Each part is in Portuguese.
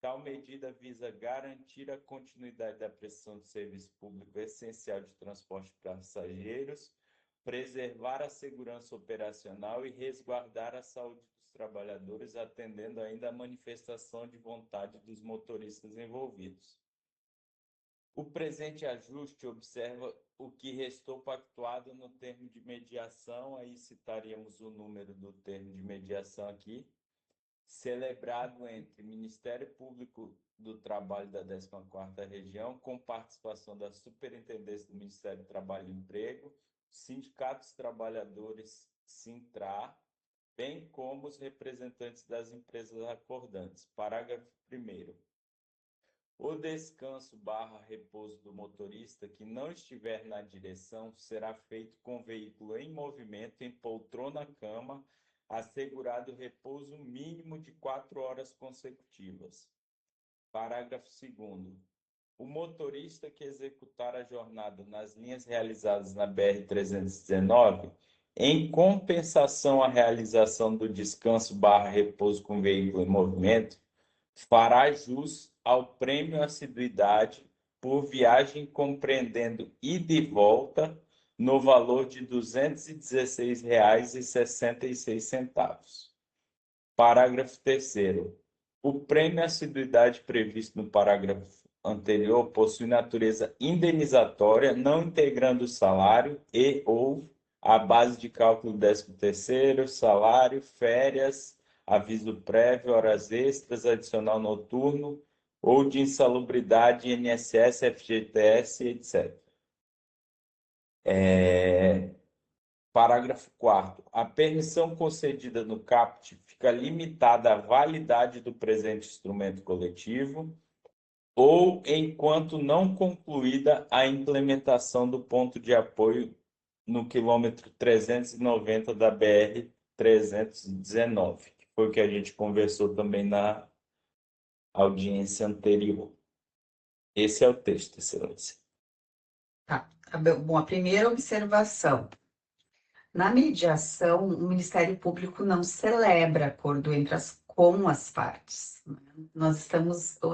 Tal medida visa garantir a continuidade da prestação de serviço público essencial de transporte de passageiros, preservar a segurança operacional e resguardar a saúde dos trabalhadores, atendendo ainda à manifestação de vontade dos motoristas envolvidos. O presente ajuste observa o que restou pactuado no termo de mediação, aí citaríamos o número do termo de mediação aqui, celebrado entre Ministério Público do Trabalho da 14ª Região, com participação da Superintendência do Ministério do Trabalho e Emprego, Sindicatos Trabalhadores Sintra, bem como os representantes das empresas acordantes. Parágrafo 1º. O descanso/repouso do motorista que não estiver na direção será feito com veículo em movimento, em poltrona-cama, assegurado repouso mínimo de 4 horas consecutivas. Parágrafo 2º. O motorista que executar a jornada nas linhas realizadas na BR-319, em compensação à realização do descanso/repouso com veículo em movimento, fará jus ao prêmio assiduidade por viagem compreendendo ida e volta no valor de R$ 216,66. Parágrafo 3º. O prêmio assiduidade previsto no parágrafo anterior possui natureza indenizatória, não integrando o salário e/ou a base de cálculo do 13º, salário, férias, aviso prévio, horas extras, adicional noturno ou de insalubridade, INSS, FGTS, etc. Parágrafo 4º. A permissão concedida no caput fica limitada à validade do presente instrumento coletivo ou enquanto não concluída a implementação do ponto de apoio no quilômetro 390 da BR-319, que foi o que a gente conversou também na audiência anterior. Esse é o texto, Excelência. Tá. Bom, a primeira observação. Na mediação, o Ministério Público não celebra acordo com as partes.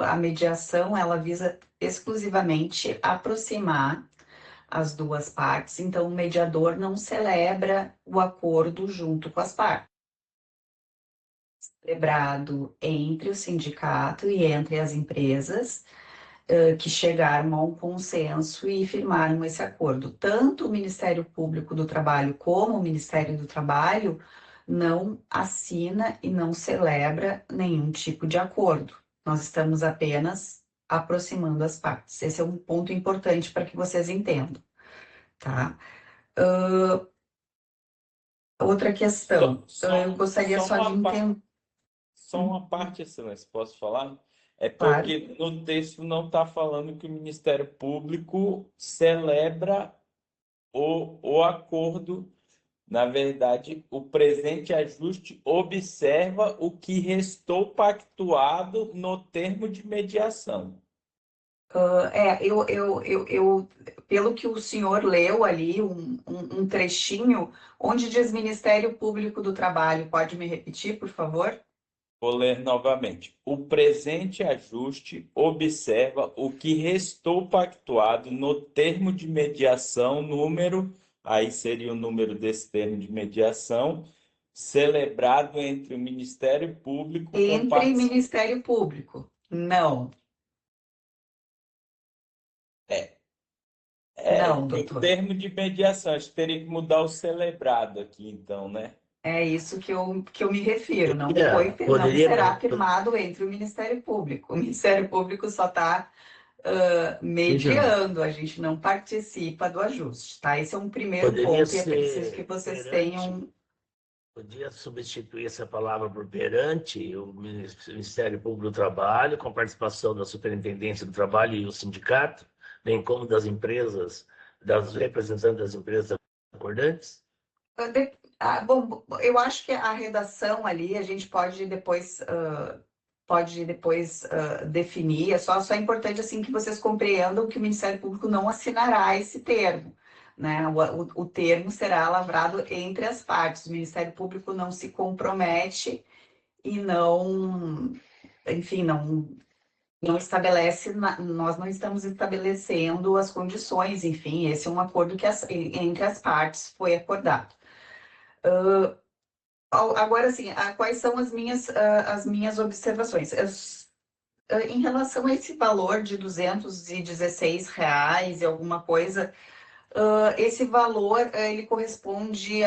A mediação, ela visa exclusivamente aproximar as duas partes, então o mediador não celebra o acordo junto com as partes. Celebrado entre o sindicato e entre as empresas que chegaram a um consenso e firmaram esse acordo. Tanto o Ministério Público do Trabalho como o Ministério do Trabalho não assina e não celebra nenhum tipo de acordo. Nós estamos apenas aproximando as partes. Esse é um ponto importante para que vocês entendam, tá? Outra questão, eu gostaria só de entender... Só uma parte, Excelência, posso falar? É Claro. porque no texto não está falando que o Ministério Público celebra o acordo. Na verdade, o presente ajuste observa o que restou pactuado no termo de mediação. Pelo que o senhor leu ali, um trechinho, onde diz Ministério Público do Trabalho, pode me repetir, por favor? Vou ler novamente. O presente ajuste observa o que restou pactuado no termo de mediação, aí seria o número desse termo de mediação, celebrado entre o Ministério Público... Ministério Público, não. Não, doutor. O termo de mediação, acho que teria que mudar o celebrado aqui, então, né? É isso que eu me refiro, não será firmado entre o Ministério Público. O Ministério Público só está mediando, a gente não participa do ajuste, tá? Esse é um primeiro ponto e é preciso que vocês tenham... Podia substituir essa palavra por perante o Ministério Público do Trabalho, com participação da Superintendência do Trabalho e o sindicato, bem como das empresas, das representantes das empresas acordantes? Bom, eu acho que a redação ali a gente pode depois definir. É só importante assim que vocês compreendam que o Ministério Público não assinará esse termo, né? O termo será lavrado entre as partes. O Ministério Público não se compromete e não, enfim, não estabelece, nós não estamos estabelecendo as condições, enfim, esse é um acordo que entre as partes foi acordado. Agora, assim, quais são as minhas observações? Em relação a esse valor de R$ 216 e alguma coisa, esse valor, ele corresponde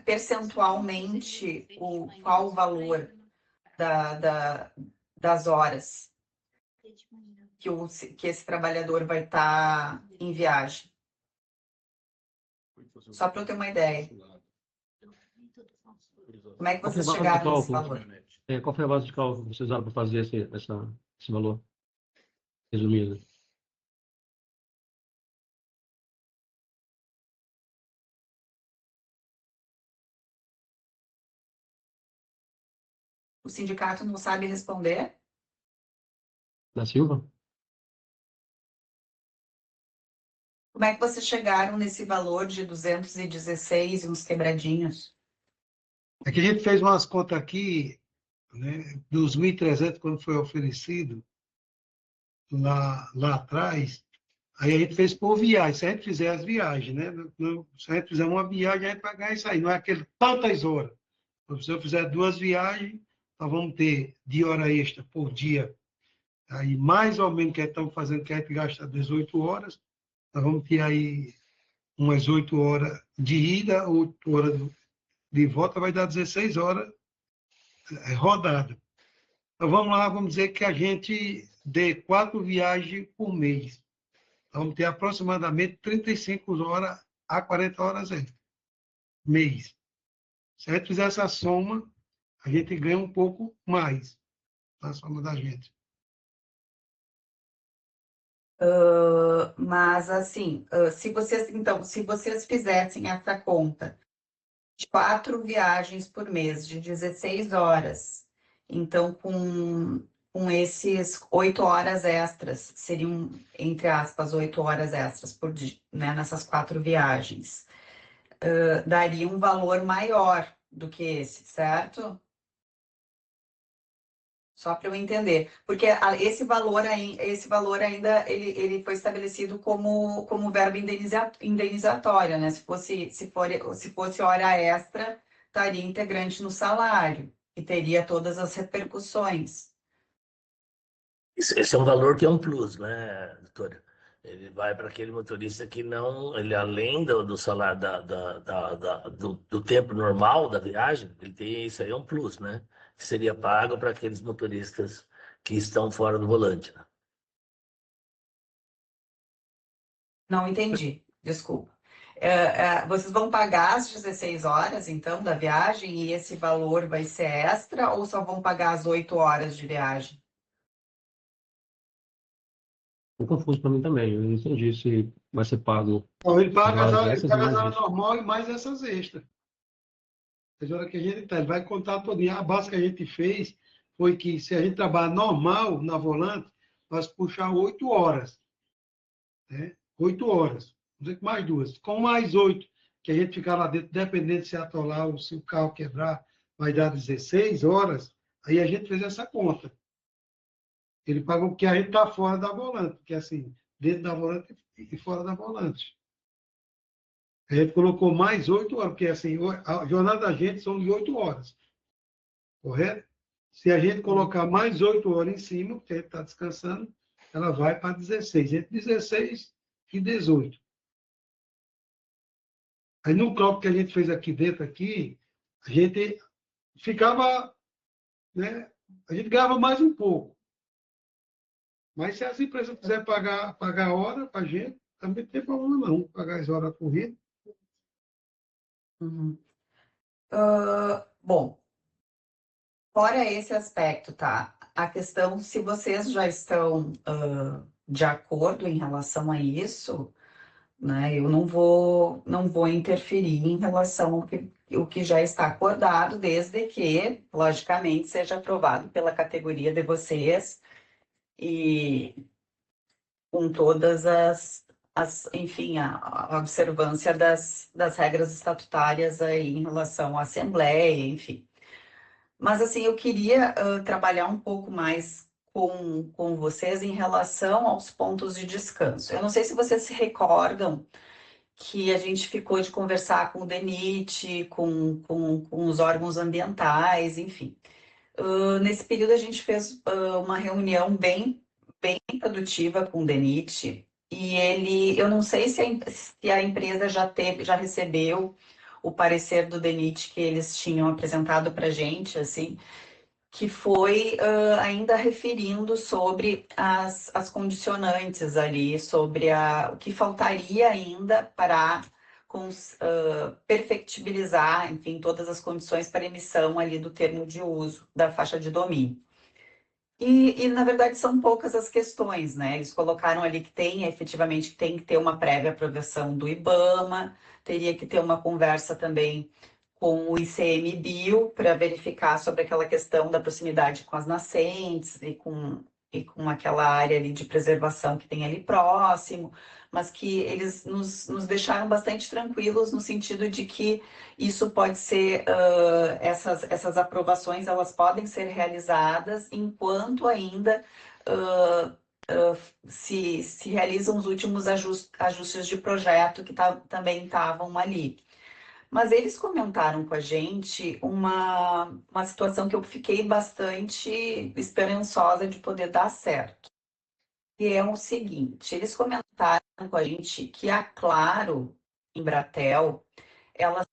percentualmente qual o valor das horas que esse trabalhador vai estar em viagem. Só para eu ter uma ideia. Como é que vocês chegaram nesse valor? Qual foi a base de cálculo que vocês usaram para fazer esse valor? Resumido. O sindicato não sabe responder? Da Silva? Como é que vocês chegaram nesse valor de 216 e uns quebradinhos? É que a gente fez umas contas aqui, né, dos 1.300 quando foi oferecido, lá atrás, aí a gente fez por viagem, se a gente fizer as viagens, né? Se a gente fizer uma viagem, a gente vai ganhar isso aí, não é aquele tantas horas. Se eu fizer 2 viagens, nós vamos ter de hora extra por dia, aí mais ou menos que estamos fazendo, que a gente gasta 18 horas, nós vamos ter aí umas 8 horas de ida, 8 horas de volta, vai dar 16 horas rodada. Então vamos lá, vamos dizer que a gente dê 4 viagens por mês. Vamos ter aproximadamente 35 horas a 40 horas mês. Se a gente fizer essa soma, a gente ganha um pouco mais na soma da gente. Mas, assim, se vocês fizessem essa conta de 4 viagens por mês, de 16 horas, então, com esses 8 horas extras, seriam, entre aspas, 8 horas extras por dia, né, nessas 4 viagens, daria um valor maior do que esse, certo? Só para eu entender, porque esse valor ainda ele foi estabelecido como verba indenizatória, né? Se fosse hora extra, estaria integrante no salário e teria todas as repercussões. Esse é um valor que é um plus, né, doutora? Ele vai para aquele motorista que não, ele além do salário do tempo normal da viagem, ele tem isso aí é um plus, né? Que seria pago para aqueles motoristas que estão fora do volante, né? Não entendi, desculpa. Vocês vão pagar as 16 horas, então, da viagem, e esse valor vai ser extra, ou só vão pagar as 8 horas de viagem? Ficou confuso para mim também. Eu não entendi se vai ser pago. Então, ele paga as Mas essas horas viagens- normal e mais essas extras. As horas que a gente tá, ele vai contar todinho. A base que a gente fez foi que se a gente trabalhar normal na volante, nós puxar 8 horas. Né? 8 horas. Vamos dizer que mais 2. Com mais 8, que a gente ficar lá dentro, dependendo se atolar ou se o carro quebrar, vai dar 16 horas. Aí a gente fez essa conta. Ele pagou porque a gente está fora da volante, porque assim, dentro da volante e fora da volante. A gente colocou mais 8 horas, porque assim, a jornada da gente são de 8 horas. Correto? Se a gente colocar mais 8 horas em cima, porque a gente está descansando, ela vai para 16. Entre 16 e 18. Aí no cálculo que a gente fez aqui dentro, a gente ficava, né? A gente ganhava mais um pouco. Mas se as empresas quiserem pagar a hora para a gente, também não tem problema não, pagar as horas corridas. Uhum. Bom, fora esse aspecto, tá? A questão, se vocês já estão de acordo em relação a isso, né? Eu não vou interferir em relação ao que já está acordado, desde que, logicamente, seja aprovado pela categoria de vocês e com todas enfim, a observância das regras estatutárias aí em relação à Assembleia, enfim. Mas, assim, eu queria trabalhar um pouco mais com vocês em relação aos pontos de descanso. Eu não sei se vocês se recordam que a gente ficou de conversar com o DENIT, com os órgãos ambientais, enfim. Nesse período a gente fez uma reunião bem produtiva com o DENIT, e eu não sei se a empresa já recebeu o parecer do DENIT que eles tinham apresentado para a gente, assim, que foi ainda referindo sobre as condicionantes ali, sobre o que faltaria ainda para perfectibilizar, enfim, todas as condições para emissão ali do termo de uso da faixa de domínio. Na verdade, são poucas as questões, né? Eles colocaram ali que efetivamente, tem que ter uma prévia aprovação do IBAMA, teria que ter uma conversa também com o ICMBio para verificar sobre aquela questão da proximidade com as nascentes e com aquela área ali de preservação que tem ali próximo, mas que eles nos deixaram bastante tranquilos no sentido de que isso pode ser, essas aprovações, elas podem ser realizadas enquanto ainda se realizam os últimos ajustes de projeto que também estavam ali. Mas eles comentaram com a gente uma situação que eu fiquei bastante esperançosa de poder dar certo. E é o seguinte, eles comentaram com a gente que a Claro, Embratel, ela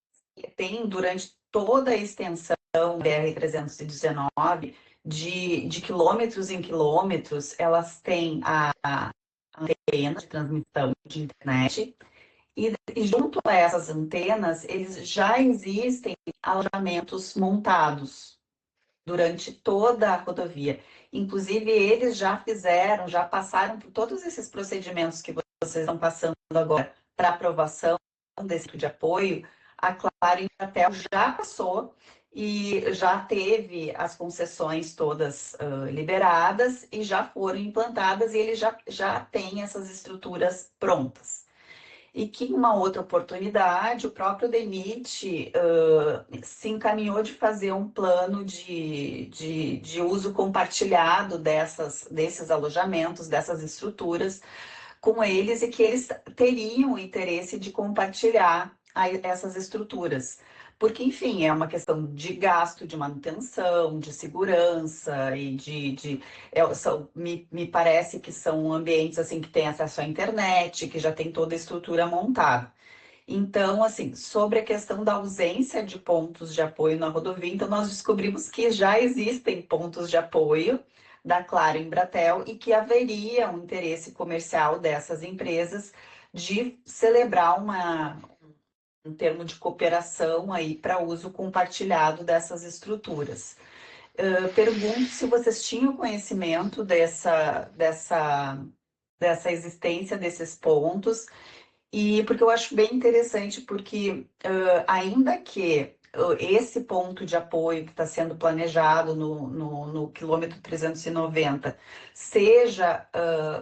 tem durante toda a extensão BR-319, de quilômetros em quilômetros, elas têm a antena de transmissão de internet, e junto a essas antenas, eles já existem alojamentos montados durante toda a rodovia. Inclusive, eles já passaram por todos esses procedimentos que vocês estão passando agora para aprovação desse tipo de apoio. A Claro Embratel já passou e já teve as concessões todas liberadas e já foram implantadas, e ele já tem essas estruturas prontas. E que, em uma outra oportunidade, o próprio DENIT se encaminhou de fazer um plano de uso compartilhado desses alojamentos, dessas estruturas, com eles, e que eles teriam interesse de compartilhar essas estruturas. Porque, enfim, é uma questão de gasto, de manutenção, de segurança e me parece que são ambientes assim que têm acesso à internet, que já tem toda a estrutura montada. Então, assim, sobre a questão da ausência de pontos de apoio na rodovia, então nós descobrimos que já existem pontos de apoio da Claro Embratel e que haveria um interesse comercial dessas empresas de celebrar um termo de cooperação aí para uso compartilhado dessas estruturas. Pergunto se vocês tinham conhecimento dessa existência desses pontos, e porque eu acho bem interessante, porque ainda que esse ponto de apoio que está sendo planejado no quilômetro 390 seja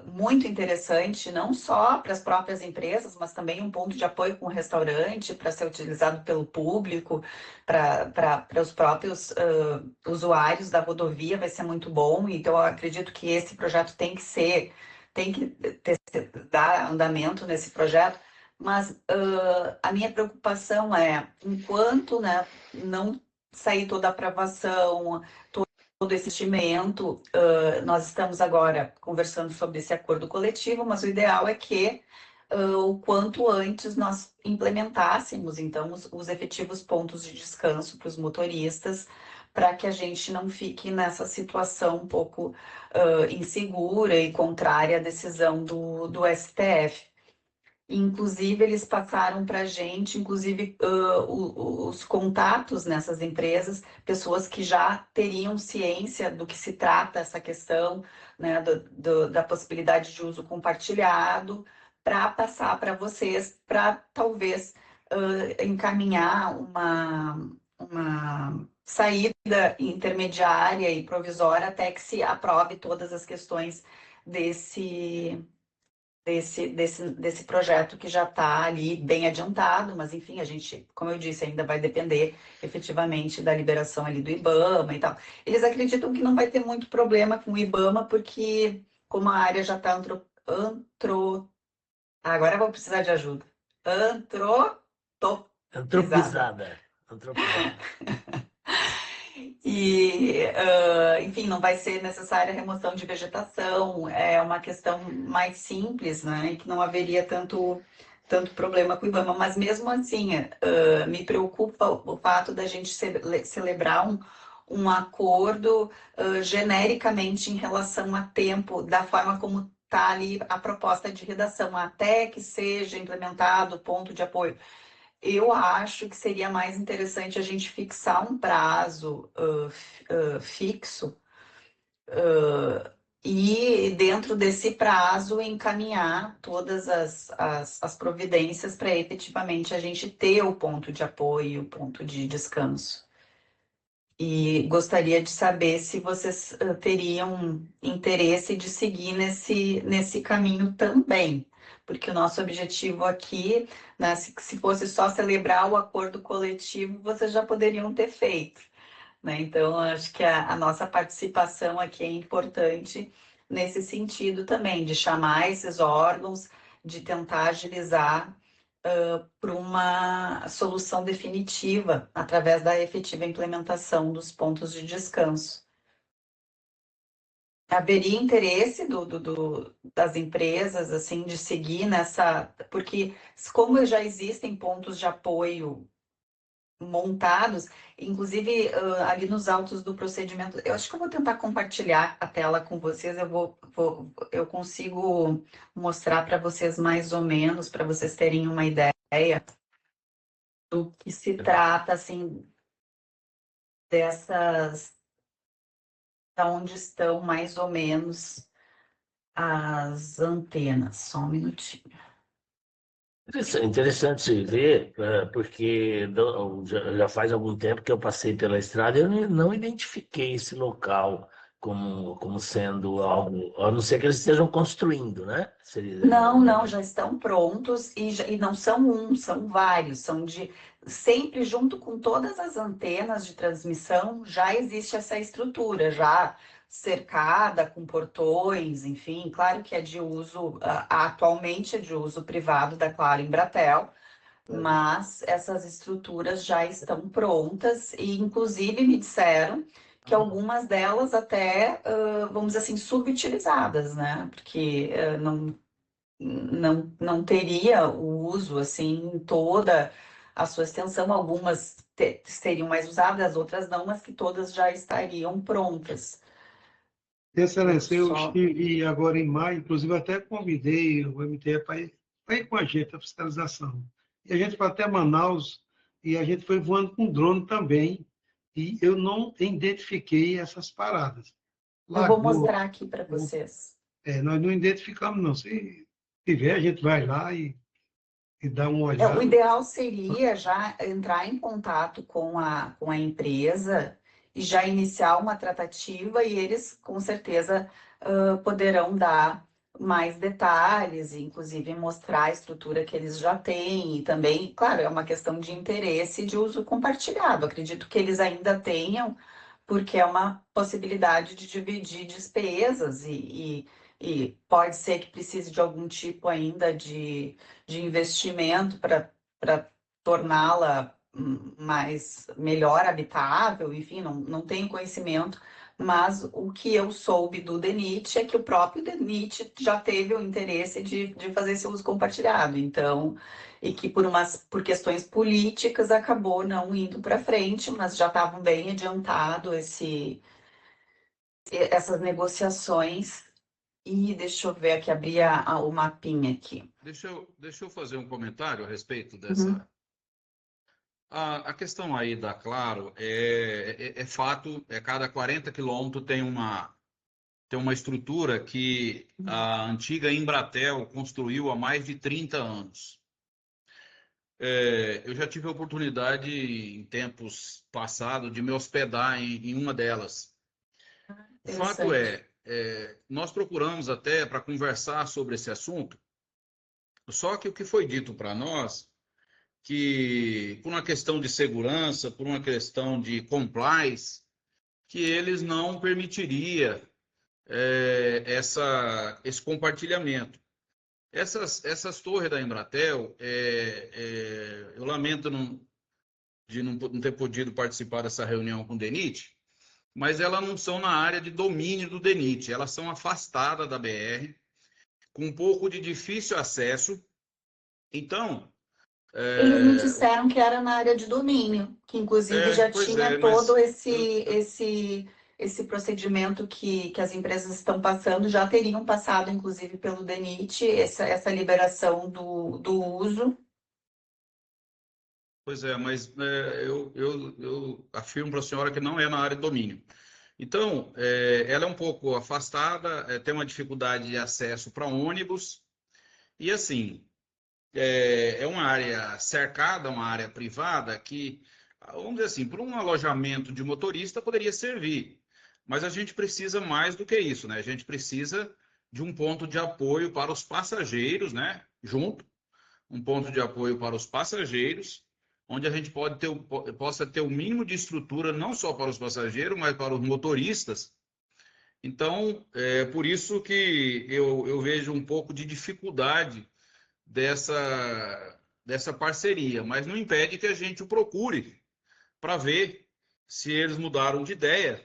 muito interessante, não só para as próprias empresas, mas também um ponto de apoio com o restaurante, para ser utilizado pelo público, para os próprios usuários da rodovia, vai ser muito bom. Então, eu acredito que esse projeto tem que dar andamento nesse projeto, mas a minha preocupação é, enquanto, né, não sair toda a aprovação, todo esse investimento, nós estamos agora conversando sobre esse acordo coletivo, mas o ideal é que o quanto antes nós implementássemos, então, os efetivos pontos de descanso para os motoristas, para que a gente não fique nessa situação um pouco insegura e contrária à decisão do STF. Inclusive, eles passaram para a gente, inclusive, os contatos nessas empresas, pessoas que já teriam ciência do que se trata essa questão, né, da possibilidade de uso compartilhado, para passar para vocês, para talvez encaminhar uma saída intermediária e provisória até que se aprove todas as questões desse projeto que já está ali bem adiantado, mas enfim, a gente, como eu disse, ainda vai depender efetivamente da liberação ali do IBAMA e tal. Eles acreditam que não vai ter muito problema com o IBAMA, porque como a área já está agora eu vou precisar de ajuda. Antropizada. Antropizada. E, enfim, não vai ser necessária a remoção de vegetação, é uma questão mais simples, né? E que não haveria tanto problema com o IBAMA. Mas mesmo assim, me preocupa o fato da gente celebrar um acordo genericamente em relação a tempo, da forma como está ali a proposta de redação, até que seja implementado o ponto de apoio. Eu acho que seria mais interessante a gente fixar um prazo fixo e, dentro desse prazo, encaminhar todas as providências para efetivamente a gente ter o ponto de apoio, o ponto de descanso. E gostaria de saber se vocês teriam interesse de seguir nesse caminho também, porque o nosso objetivo aqui, né, se fosse só celebrar o acordo coletivo, vocês já poderiam ter feito, né? Então, acho que a nossa participação aqui é importante nesse sentido também, de chamar esses órgãos, de tentar agilizar para uma solução definitiva através da efetiva implementação dos pontos de descanso. Haveria interesse das empresas assim de seguir nessa, porque como já existem pontos de apoio montados, inclusive ali nos autos do procedimento, eu acho que eu vou tentar compartilhar a tela com vocês, eu consigo mostrar para vocês mais ou menos, para vocês terem uma ideia do que se trata, assim, da onde estão mais ou menos as antenas. Só um minutinho. Interessante ver, porque já faz algum tempo que eu passei pela estrada e eu não identifiquei esse local como sendo algo, a não ser que eles estejam construindo, né? Não, já estão prontos e não são um, são vários, sempre junto com todas as antenas de transmissão, já existe essa estrutura, já cercada com portões, enfim, claro que é de uso, atualmente é de uso privado da Claro Embratel, mas essas estruturas já estão prontas e, inclusive, me disseram que algumas delas até, vamos dizer assim, subutilizadas, né? Porque não teria o uso, assim, em toda a sua extensão. Algumas seriam mais usadas, outras não, mas que todas já estariam prontas. Excelência, eu Só... estive agora em maio, inclusive até convidei o MTE para ir com a gente, a fiscalização. E a gente foi até Manaus e a gente foi voando com drone também, e eu não identifiquei essas paradas. Eu vou Lagoa, mostrar aqui para vocês. nós não identificamos, não. Se tiver, a gente vai lá e dá uma O olhada. ideal seria já entrar em contato com a empresa e já iniciar uma tratativa, e eles com certeza poderão dar mais detalhes, inclusive mostrar a estrutura que eles já têm. E também, claro, é uma questão de interesse de uso compartilhado. Acredito que eles ainda tenham, porque é uma possibilidade de dividir despesas e pode ser que precise de algum tipo ainda de investimento para torná-la melhor habitável, enfim, não tenho conhecimento, mas o que eu soube do DENIT é que o próprio DENIT já teve o interesse de fazer esse uso compartilhado, então, e que por questões políticas acabou não indo para frente, mas já estavam bem adiantado essas negociações. E deixa eu ver aqui, abrir o mapinha aqui. Deixa eu fazer um comentário a respeito Uhum. dessa. A questão aí da Claro é fato, cada 40 quilômetros tem uma estrutura que a antiga Embratel construiu há mais de 30 anos. Eu já tive a oportunidade, em tempos passados, de me hospedar em uma delas. O fato nós procuramos até para conversar sobre esse assunto, Só que o que foi dito para nós, que por uma questão de segurança, por uma questão de compliance, que eles não permitiria esse compartilhamento. Essas torres da Embratel, eu lamento de não ter podido participar dessa reunião com o DENIT, mas elas não são na área de domínio do DENIT, elas são afastadas da BR, com um pouco de difícil acesso. Então, Eles me disseram que era na área de domínio, que inclusive já tinha todo esse procedimento que as empresas estão passando, já teriam passado, inclusive, pelo DENIT, essa liberação do uso. Pois é, mas eu afirmo para a senhora que não é na área de domínio. Então, ela é um pouco afastada, tem uma dificuldade de acesso para ônibus, e assim, é uma área cercada, uma área privada, que, vamos dizer assim, para um alojamento de motorista poderia servir, mas a gente precisa mais do que isso, né? A gente precisa de um ponto de apoio para os passageiros, né? Junto, um ponto de apoio para os passageiros, onde a gente possa ter o mínimo de estrutura, não só para os passageiros, mas para os motoristas. Então, é por isso que eu vejo um pouco de dificuldade dessa parceria, mas não impede que a gente o procure para ver se eles mudaram de ideia,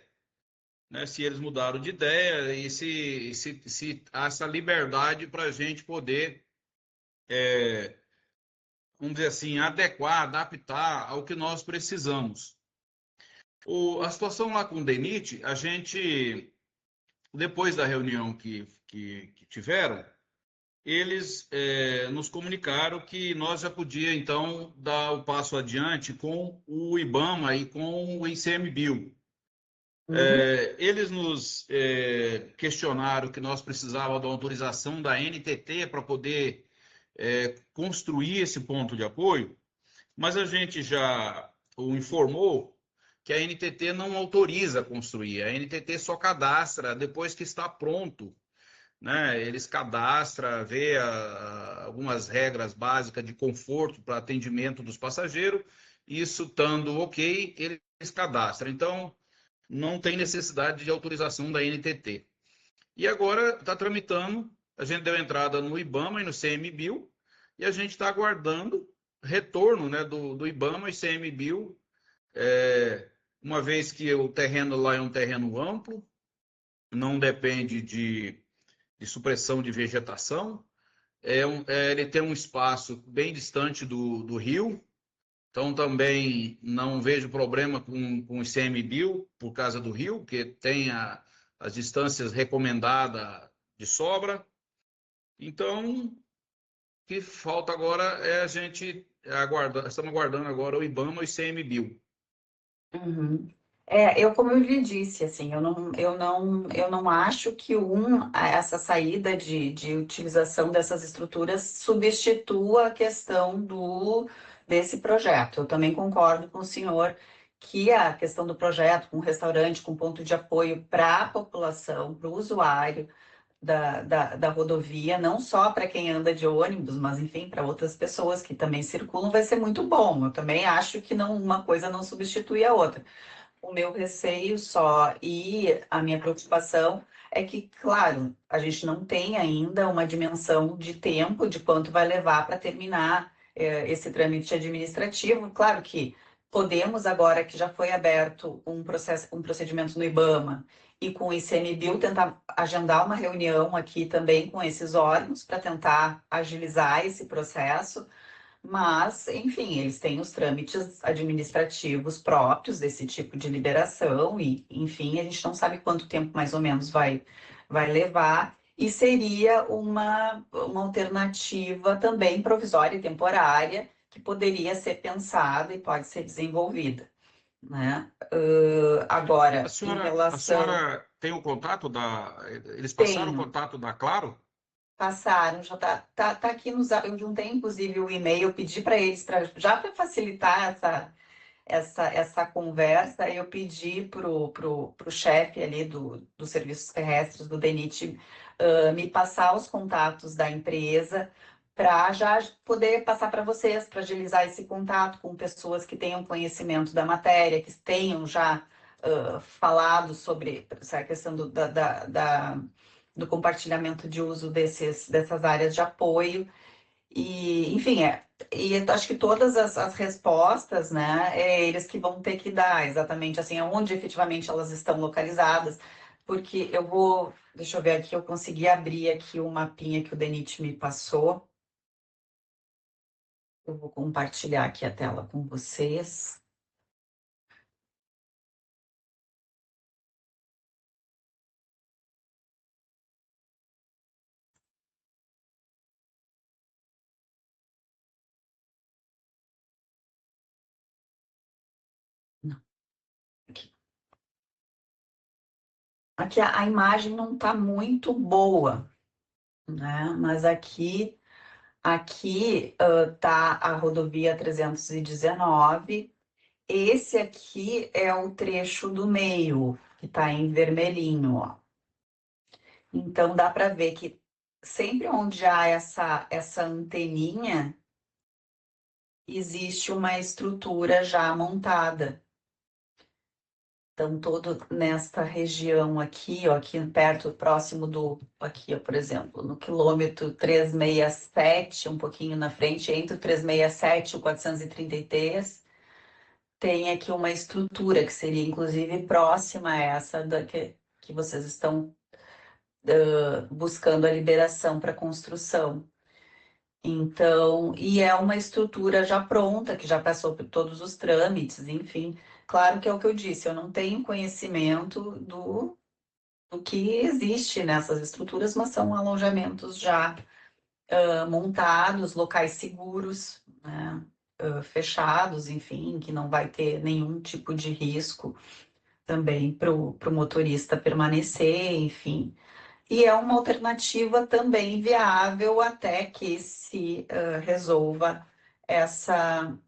né? Se eles mudaram de ideia e se há essa liberdade para a gente poder, vamos dizer assim, adequar, adaptar ao que nós precisamos. A situação lá com o DENIT, a gente, depois da reunião que tiveram, eles nos comunicaram que nós já podia, então, dar o passo adiante com o IBAMA e com o ICMBio. Eles nos questionaram que nós precisávamos da autorização da NTT para poder construir esse ponto de apoio, mas a gente já o informou que a NTT não autoriza construir, a NTT só cadastra depois que está pronto, né? Eles cadastram, vê algumas regras básicas de conforto para atendimento dos passageiros, isso estando ok, eles cadastram. Então, não tem necessidade de autorização da NTT. E agora está tramitando, a gente deu entrada no IBAMA e no CMBio, e a gente está aguardando retorno, né, do IBAMA e CMBio, uma vez que o terreno lá é um terreno amplo, não depende de supressão de vegetação, ele tem um espaço bem distante do rio, então também não vejo problema com o ICMBio por causa do rio, porque tem as distâncias recomendadas de sobra. Então, o que falta agora é a gente aguardar, estamos aguardando agora o IBAMA e o ICMBio. Uhum. Como eu lhe disse, assim, eu não acho que essa saída de utilização dessas estruturas substitua a questão desse projeto. Eu também concordo com o senhor que a questão do projeto, com restaurante, com ponto de apoio para a população, para o usuário da rodovia, não só para quem anda de ônibus, mas enfim, para outras pessoas que também circulam, vai ser muito bom. Eu também acho que uma coisa não substitui a outra. O meu receio só e a minha preocupação é que, claro, a gente não tem ainda uma dimensão de tempo de quanto vai levar para terminar esse trâmite administrativo. Claro que podemos, agora que já foi aberto um procedimento no IBAMA e com o ICMBio, tentar agendar uma reunião aqui também com esses órgãos para tentar agilizar esse processo. Mas, enfim, eles têm os trâmites administrativos próprios desse tipo de liberação e, enfim, a gente não sabe quanto tempo mais ou menos vai levar, e seria uma alternativa também provisória e temporária que poderia ser pensada e pode ser desenvolvida, né? Agora, A em relação... senhora tem o contato eles passaram o Tenho. contato da Claro? Passaram, já tá aqui no Zap. Eu juntei, inclusive, o e-mail, eu pedi para eles, já para facilitar essa conversa, eu pedi pro chefe ali dos serviços terrestres do DENIT me passar os contatos da empresa para já poder passar para vocês, para agilizar esse contato com pessoas que tenham conhecimento da matéria, que tenham já falado sobre essa questão do compartilhamento de uso dessas áreas de apoio. E, enfim, e acho que todas as respostas, né, eles que vão ter que dar exatamente assim, onde efetivamente elas estão localizadas, porque deixa eu ver aqui, eu consegui abrir aqui o mapinha que o Denit me passou. Eu vou compartilhar aqui a tela com vocês. Não. Aqui a imagem não está muito boa, né? Mas aqui tá a rodovia 319. Esse aqui é o trecho do meio, que está em vermelhinho, ó. Então dá para ver que sempre onde há essa anteninha, existe uma estrutura já montada. Então, todo nesta região aqui, ó, aqui perto, próximo aqui, ó, por exemplo, no quilômetro 367, um pouquinho na frente, entre o 367 e o 433, tem aqui uma estrutura que seria, inclusive, próxima a essa que vocês estão buscando a liberação para construção. Então, e é uma estrutura já pronta, que já passou por todos os trâmites, enfim. Claro que é o que eu disse, eu não tenho conhecimento do que existe nessas estruturas, mas são alojamentos já montados, locais seguros, né, fechados, enfim, que não vai ter nenhum tipo de risco também para o motorista permanecer, enfim. E é uma alternativa também viável até que se resolva essa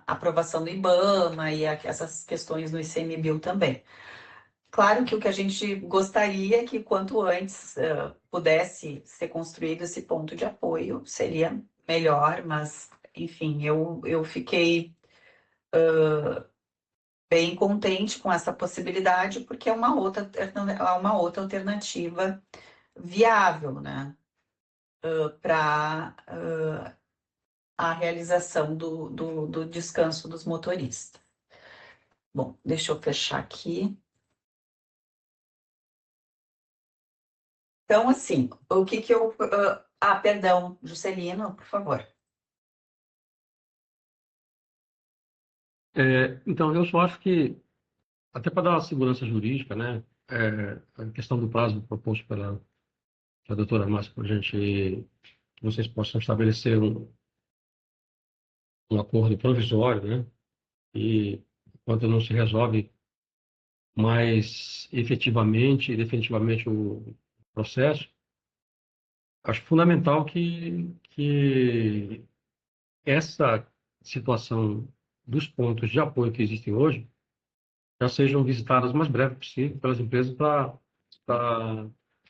aprovação do IBAMA e essas questões no ICMBio também. Claro que o que a gente gostaria é que quanto antes pudesse ser construído esse ponto de apoio, seria melhor, mas, enfim, eu fiquei bem contente com essa possibilidade, porque é uma outra alternativa viável, né, para a realização do descanso dos motoristas. Bom, deixa eu fechar aqui. Então, assim, o que eu... perdão, Juscelino, por favor. Então, eu só acho que, até para dar uma segurança jurídica, né, a questão do prazo proposto pela doutora Márcia, para que vocês possam estabelecer um acordo provisório, né, e enquanto não se resolve mais efetivamente e definitivamente o processo, acho fundamental que essa situação dos pontos de apoio que existem hoje já sejam visitadas o mais breve possível pelas empresas para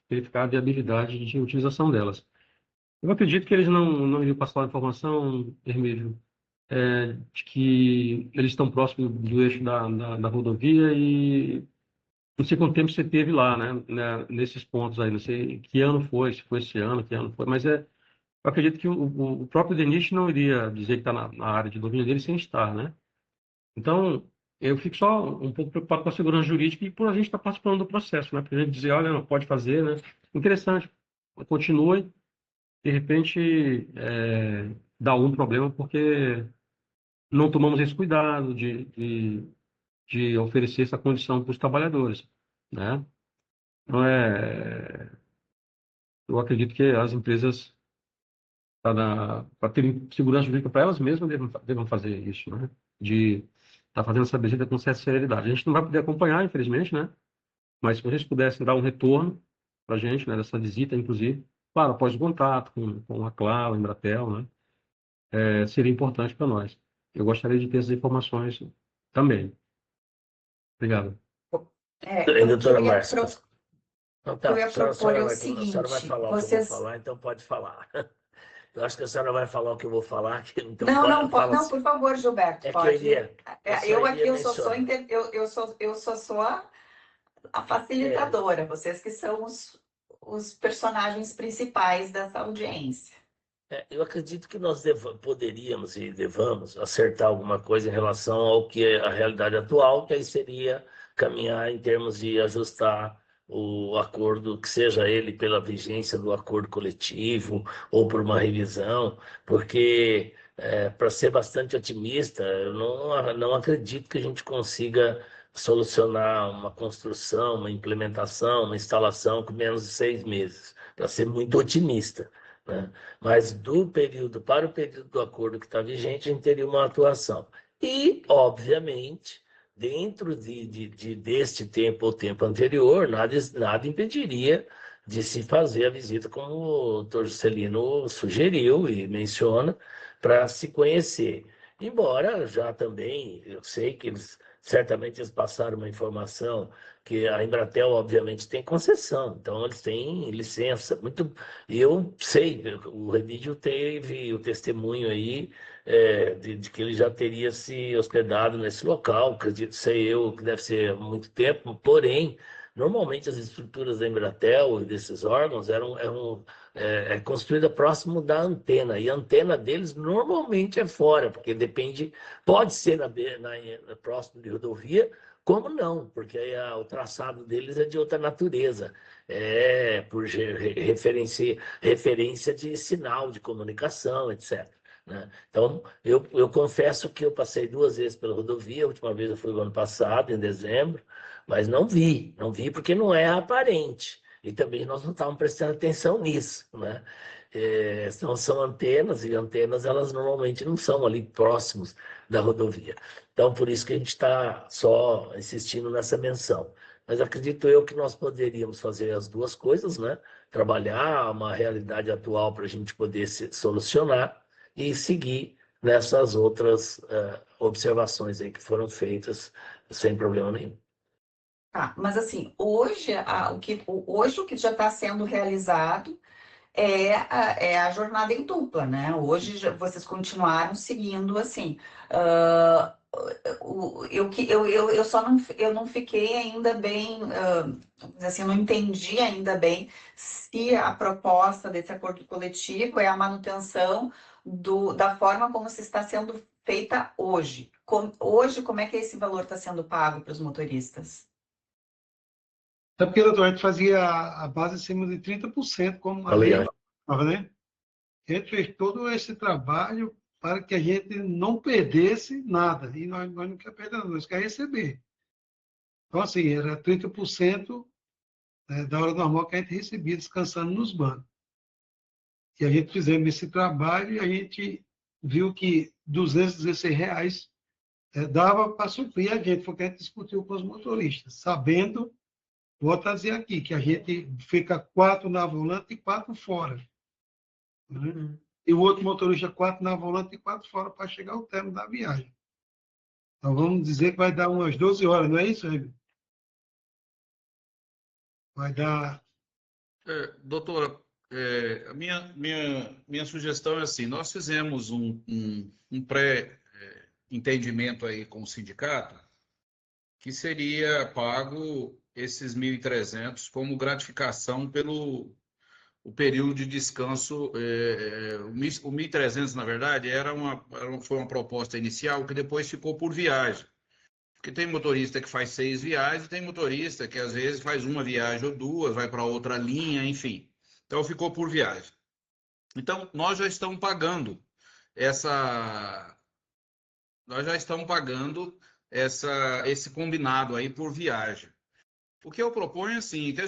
verificar a viabilidade de utilização delas. Eu acredito que eles não iriam passar a informação, Hermílio, de que eles estão próximos do eixo da rodovia e não sei quanto tempo você teve lá, nesses pontos aí, não sei que ano foi, se foi esse ano, que ano foi, mas eu acredito que o próprio Denit não iria dizer que está na área de domínio dele sem estar, né? Então, eu fico só um pouco preocupado com a segurança jurídica e por a gente estar participando do processo, né? Para a gente dizer, olha, não pode fazer, né? Interessante, continue, de repente dá um problema porque não tomamos esse cuidado de oferecer essa condição para os trabalhadores, né? Então, eu acredito que as empresas, para terem segurança jurídica para elas mesmas, devam fazer isso, né? De estar fazendo essa visita com certa celeridade. A gente não vai poder acompanhar, infelizmente, né? Mas se vocês pudessem dar um retorno para a gente, né, dessa visita, inclusive, claro, após o contato com a Claro, a Embratel, né? Seria importante para nós. Eu gostaria de ter essas informações também. Obrigado. Doutora Márcia. Não, Eu ia a propor senhora o vai seguinte, falar o que eu vou falar, então pode falar. Eu acho que a senhora vai falar o que eu vou falar, que então Não, fala não, assim. por favor, Gilberto, É que pode. Eu aqui, eu só sou, eu só sou a facilitadora, vocês que são os personagens principais dessa audiência. Eu acredito que nós poderíamos e devamos acertar alguma coisa em relação ao que é a realidade atual, que aí seria caminhar em termos de ajustar o acordo, que seja ele pela vigência do acordo coletivo ou por uma revisão, porque, para ser bastante otimista, eu não acredito que a gente consiga solucionar uma construção, uma implementação, uma instalação com menos de 6 meses, para ser muito otimista, né? Mas do período para o período do acordo que está vigente, a gente teria uma atuação. E, obviamente, dentro deste tempo ou tempo anterior, nada impediria de se fazer a visita, como o doutor Juscelino sugeriu e menciona, para se conhecer. Embora já também, eu sei que certamente eles passaram uma informação que a Embratel, obviamente, tem concessão, então eles têm licença. E eu sei, o Remídio teve o testemunho aí de que ele já teria se hospedado nesse local, acredito, sei eu, que deve ser há muito tempo, porém, normalmente as estruturas da Embratel e desses órgãos eram construída próximo da antena, e a antena deles normalmente é fora, porque depende, pode ser próximo de rodovia, como não, porque aí o traçado deles é de outra natureza, por referência de sinal de comunicação, etc., né? Então, eu confesso que eu passei 2 vezes pela rodovia, a última vez eu fui no ano passado, em dezembro, mas não vi porque não é aparente. E também nós não estávamos prestando atenção nisso, né? São antenas, e antenas elas normalmente não são ali próximos da rodovia. Então, por isso que a gente está só insistindo nessa menção. Mas acredito eu que nós poderíamos fazer as duas coisas, né? Trabalhar uma realidade atual para a gente poder solucionar e seguir nessas outras observações aí que foram feitas sem problema nenhum. Mas assim, hoje, hoje o que já está sendo realizado é a jornada em dupla, né? Hoje vocês continuaram seguindo assim. Eu só não fiquei ainda bem, assim, não entendi ainda bem se a proposta desse acordo coletivo é a manutenção da forma como se está sendo feita hoje. Hoje, como é que esse valor está sendo pago para os motoristas? Até porque, doutor, a gente fazia a base acima de 30%, como a lei estava, né? A gente fez todo esse trabalho para que a gente não perdesse nada. E nós não queremos perder nada, nós queremos receber. Então, assim, era 30%, da hora normal que a gente recebia descansando nos bancos. E a gente fizemos esse trabalho e a gente viu que R$ 216 dava para suprir a gente, foi o que a gente discutiu com os motoristas, sabendo, vou dizer aqui, que a gente fica 4 na volante e 4 fora. Né? E o outro motorista 4 na volante e 4 fora para chegar ao término da viagem. Então, vamos dizer que vai dar umas 12 horas, não é isso, Remy? Vai dar... Doutora, a minha sugestão é assim, nós fizemos um pré-entendimento aí com o sindicato, que seria pago esses 1.300 como gratificação pelo o período de descanso. O 1.300, na verdade, foi uma proposta inicial que depois ficou por viagem. Porque tem motorista que faz 6 viagens, tem motorista que às vezes faz uma viagem ou 2, vai para outra linha, enfim. Então ficou por viagem. Então nós já estamos pagando esse combinado aí por viagem. O que eu proponho é assim, que a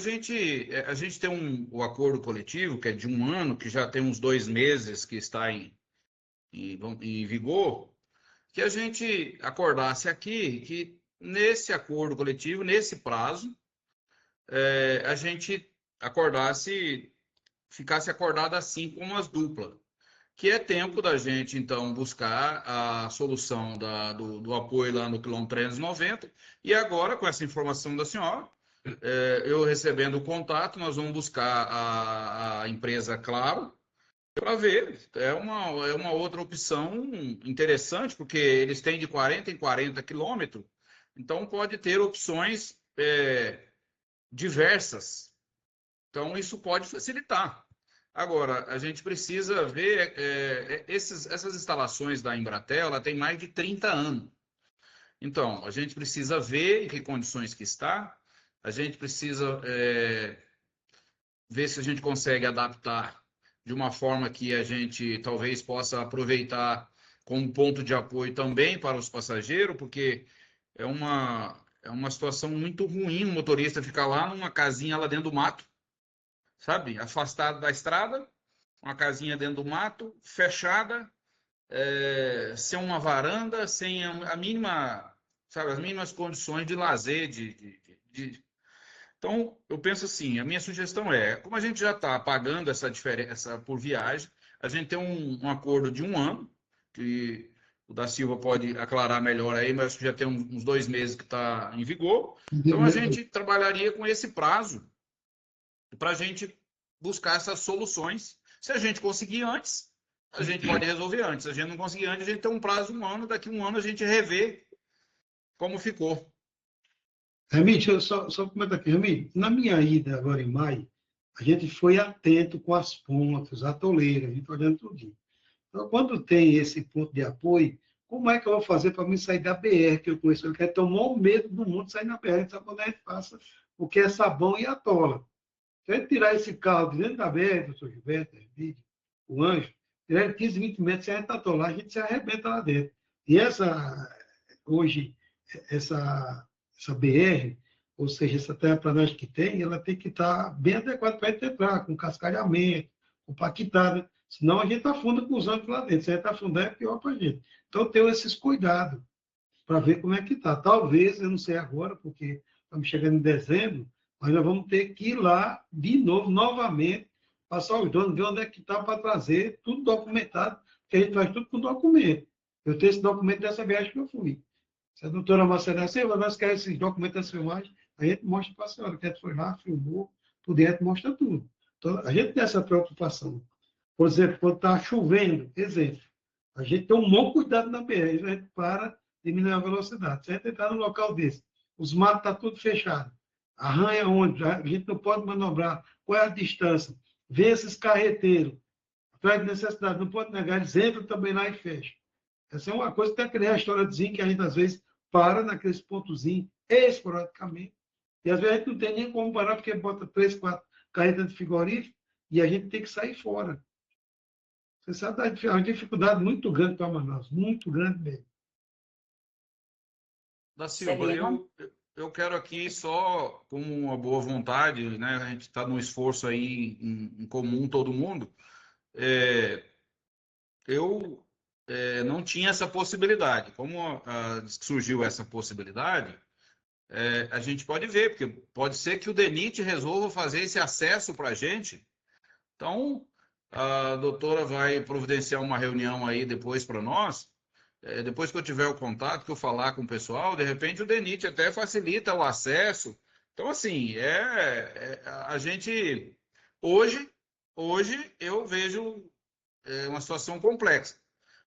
gente tem o acordo coletivo, que é de 1 ano, que já tem uns 2 meses que está em vigor, que a gente acordasse aqui que nesse acordo coletivo, nesse prazo, a gente ficasse acordado assim como as duplas, que é tempo da gente, então, buscar a solução do apoio lá no quilômetro 390, e agora, com essa informação da senhora, eu recebendo o contato, nós vamos buscar a empresa Claro, para ver. É uma outra opção interessante, porque eles têm de 40 em 40 quilômetros, então pode ter opções diversas. Então, isso pode facilitar. Agora, a gente precisa ver, essas instalações da Embratel, ela tem mais de 30 anos. Então, a gente precisa ver em que condições que está, a gente precisa ver se a gente consegue adaptar de uma forma que a gente talvez possa aproveitar como ponto de apoio também para os passageiros, porque é uma situação muito ruim o motorista ficar lá numa casinha lá dentro do mato, sabe? Afastado da estrada, uma casinha dentro do mato, fechada, sem uma varanda, sem a mínima, sabe, as mínimas condições de lazer, Então, eu penso assim, a minha sugestão como a gente já está pagando essa diferença por viagem, a gente tem um acordo de 1 ano, que o da Silva pode aclarar melhor aí, mas já tem uns 2 meses que está em vigor. Então, a gente trabalharia com esse prazo para a gente buscar essas soluções. Se a gente conseguir antes, a gente pode resolver antes. Se a gente não conseguir antes, a gente tem um prazo de 1 ano, daqui a 1 ano a gente revê como ficou. Remy, deixa eu só comentar aqui. Remy, na minha ida agora em maio, a gente foi atento com as pontes, a toleira, a gente olhando tudinho. Então, quando tem esse ponto de apoio, como é que eu vou fazer para me sair da BR que eu conheço? Eu quero ter o maior medo do mundo de sair na BR, sabe quando a gente passa o que é sabão e atola. Se a gente tirar esse carro de dentro da BR, doutor Gilberto, o Anjo, tirar ele 15, 20 metros, se a gente atolar, a gente se arrebenta lá dentro. E hoje, essa BR, ou seja, essa terraplanagem que tem, ela tem que estar bem adequada para a gente entrar, com cascalhamento, compactada, senão a gente afunda com os anos lá dentro. Se a gente afundar, é pior para a gente. Então, ter esses cuidados para ver como é que está. Talvez, eu não sei agora, porque estamos chegando em dezembro, mas nós vamos ter que ir lá de novo, novamente, passar os donos, ver onde é que está para trazer tudo documentado, porque a gente faz tudo com documento. Eu tenho esse documento dessa viagem que eu fui. Se a doutora Marcela Silva, nós queremos esses documentos das filmagens, a gente mostra para a senhora, que a gente foi lá, filmou, tudo, e a gente mostra tudo. Então, a gente tem essa preocupação. Por exemplo, quando está chovendo, exemplo, a gente tem um bom cuidado na BR, a gente para diminuir a velocidade. Se a gente entrar num local desse, os matos estão tudo fechados, arranha onde, a gente não pode manobrar, qual é a distância? Vê esses carreteiros, atrás de necessidade, não pode negar, eles entram também lá e fecham. Essa é uma coisa que tem aquele restaurantezinho que a gente, às vezes, para naqueles pontozinhos, esporadicamente, e às vezes a gente não tem nem como parar, porque bota 3, 4 carretas de frigorífico, e a gente tem que sair fora. Você sabe uma dificuldade muito grande para Manaus, muito grande mesmo. Da Silva, eu quero aqui só com uma boa vontade, né? A gente está num esforço aí em comum, todo mundo. Eu não tinha essa possibilidade. Como surgiu essa possibilidade, a gente pode ver, porque pode ser que o DENIT resolva fazer esse acesso para a gente. Então, a doutora vai providenciar uma reunião aí depois para nós. Depois que eu tiver o contato, que eu falar com o pessoal, de repente o DENIT até facilita o acesso. Então, assim, a gente... Hoje eu vejo uma situação complexa.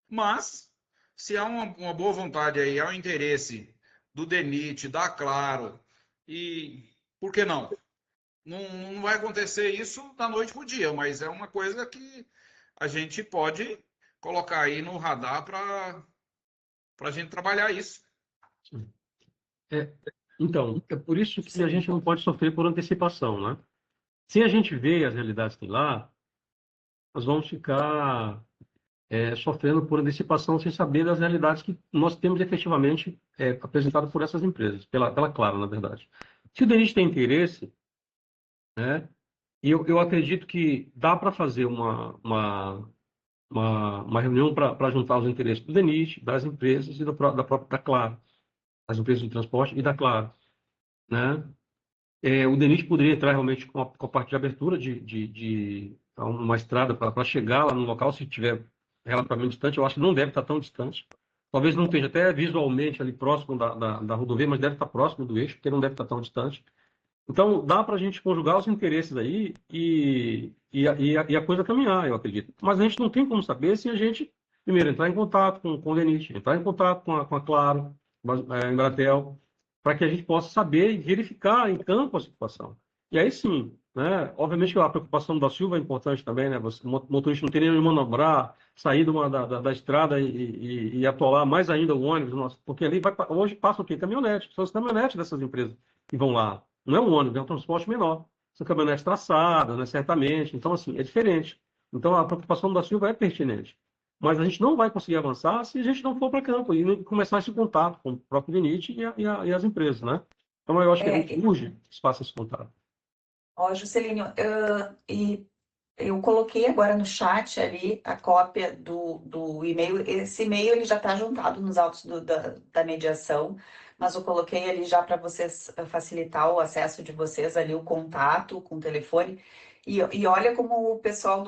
Mas, se há uma boa vontade aí, há um interesse do DENIT, da Claro, e por que não? Não vai acontecer isso da noite para o dia, mas é uma coisa que a gente pode colocar aí no radar para a gente trabalhar isso. Então, é por isso que a gente não pode sofrer por antecipação, né? Se a gente vê as realidades que tem lá, nós vamos ficar sofrendo por antecipação sem saber das realidades que nós temos efetivamente apresentado por essas empresas, pela Claro, na verdade. Se o DENIT tem interesse, né, e eu acredito que dá para fazer uma reunião para juntar os interesses do DENIT, das empresas e da própria Claro, das empresas de transporte e da Claro, né? O DENIT poderia entrar realmente com a parte de abertura de uma estrada para chegar lá no local, se estiver relativamente distante. Eu acho que não deve estar tão distante. Talvez não esteja até visualmente ali próximo da rodovia, mas deve estar próximo do eixo, porque não deve estar tão distante. Então, dá para a gente conjugar os interesses aí e a coisa caminhar, eu acredito. Mas a gente não tem como saber se a gente, primeiro, entrar em contato com o DENIT, entrar em contato com a Claro, a Embratel, para que a gente possa saber e verificar em campo a situação. E aí sim, né? Obviamente que a preocupação da Silva é importante também, né? O motorista não tem nem manobrar, sair da estrada e atolar mais ainda o ônibus, nossa, porque ali hoje passa o quê? Caminhonete, são as caminhonetes dessas empresas que vão lá. Não é um ônibus, é um transporte menor. São caminhonetes traçadas, né, certamente. Então, assim, é diferente. Então, a preocupação da Silva é pertinente. Mas a gente não vai conseguir avançar se a gente não for para campo e começar esse contato com o próprio DENIT e as empresas, né? Então, eu acho que urge que se faça esse contato. Ó, Juscelino, e eu coloquei agora no chat ali a cópia do e-mail. Esse e-mail ele já está juntado nos autos da mediação, mas eu coloquei ali já para vocês facilitar o acesso de vocês ali, o contato com o telefone. E olha como o pessoal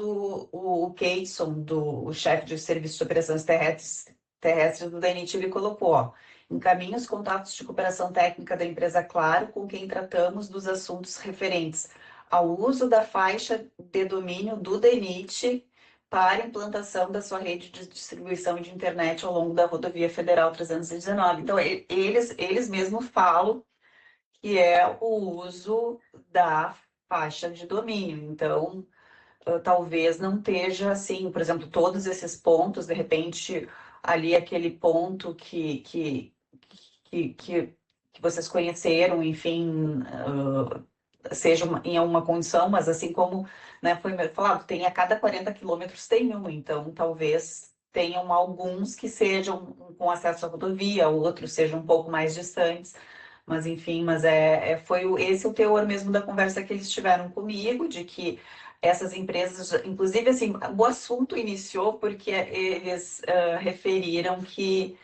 o Keidson, o chefe de serviço de operações terrestres do DENIT, ele colocou, ó, encaminhe os contatos de cooperação técnica da empresa Claro com quem tratamos dos assuntos referentes ao uso da faixa de domínio do DENIT para implantação da sua rede de distribuição de internet ao longo da Rodovia Federal 319. Então, eles mesmos falam que é o uso da faixa de domínio. Então, talvez não esteja assim, por exemplo, todos esses pontos, de repente, ali aquele ponto que vocês conheceram, enfim, seja em uma condição, mas assim como, né, foi falado, tem a cada 40 quilômetros tem um, então talvez tenham alguns que sejam com acesso à rodovia, outros sejam um pouco mais distantes, mas enfim, foi esse o teor mesmo da conversa que eles tiveram comigo, de que essas empresas, inclusive assim, o assunto iniciou porque eles referiram que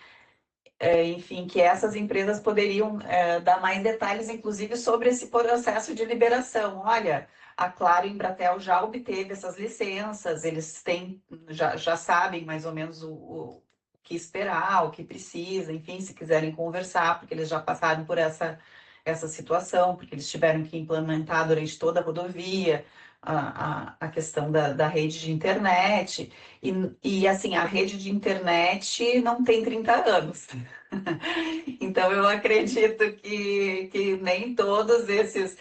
enfim, que essas empresas poderiam dar mais detalhes, inclusive, sobre esse processo de liberação. Olha, a Claro e a Embratel já obteve essas licenças, eles já sabem mais ou menos o que esperar, o que precisa, enfim, se quiserem conversar, porque eles já passaram por essa situação, porque eles tiveram que implementar durante toda a rodovia a questão da rede de internet. E, assim, a rede de internet não tem 30 anos. Então, eu acredito que nem todos esses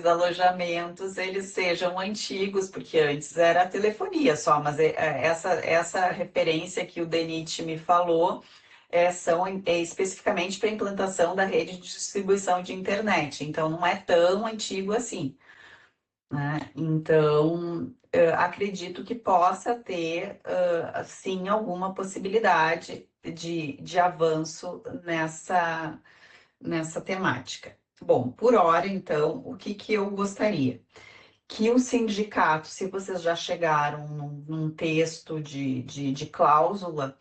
alojamentos eles sejam antigos, porque antes era a telefonia só, mas essa referência que o DENIT me falou são especificamente para a implantação da rede de distribuição de internet, então não é tão antigo assim, né? Então, acredito que possa ter, sim, alguma possibilidade de avanço nessa temática. Bom, por hora, então, o que eu gostaria? Que o sindicato, se vocês já chegaram num texto de cláusula,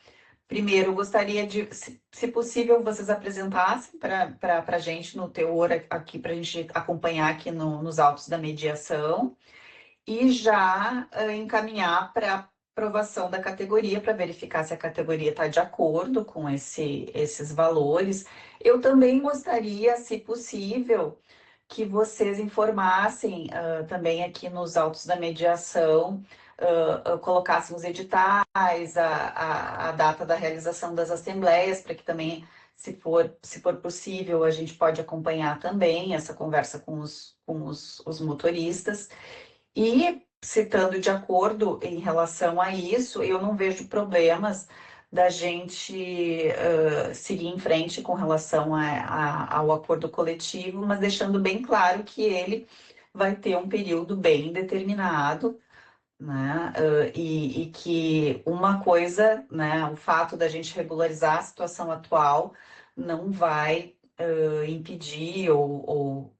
primeiro, eu gostaria de, se possível, vocês apresentassem para a gente no teor aqui, para a gente acompanhar aqui nos autos da mediação, e já encaminhar para aprovação da categoria, para verificar se a categoria está de acordo com esses valores. Eu também gostaria, se possível, que vocês informassem também aqui nos autos da mediação, colocassem os editais, a data da realização das assembleias, para que também, se for possível, a gente pode acompanhar também essa conversa com os motoristas. E, citando de acordo em relação a isso, eu não vejo problemas da gente seguir em frente com relação ao acordo coletivo, mas deixando bem claro que ele vai ter um período bem determinado, né? E que uma coisa, né, o fato da gente regularizar a situação atual não vai impedir ou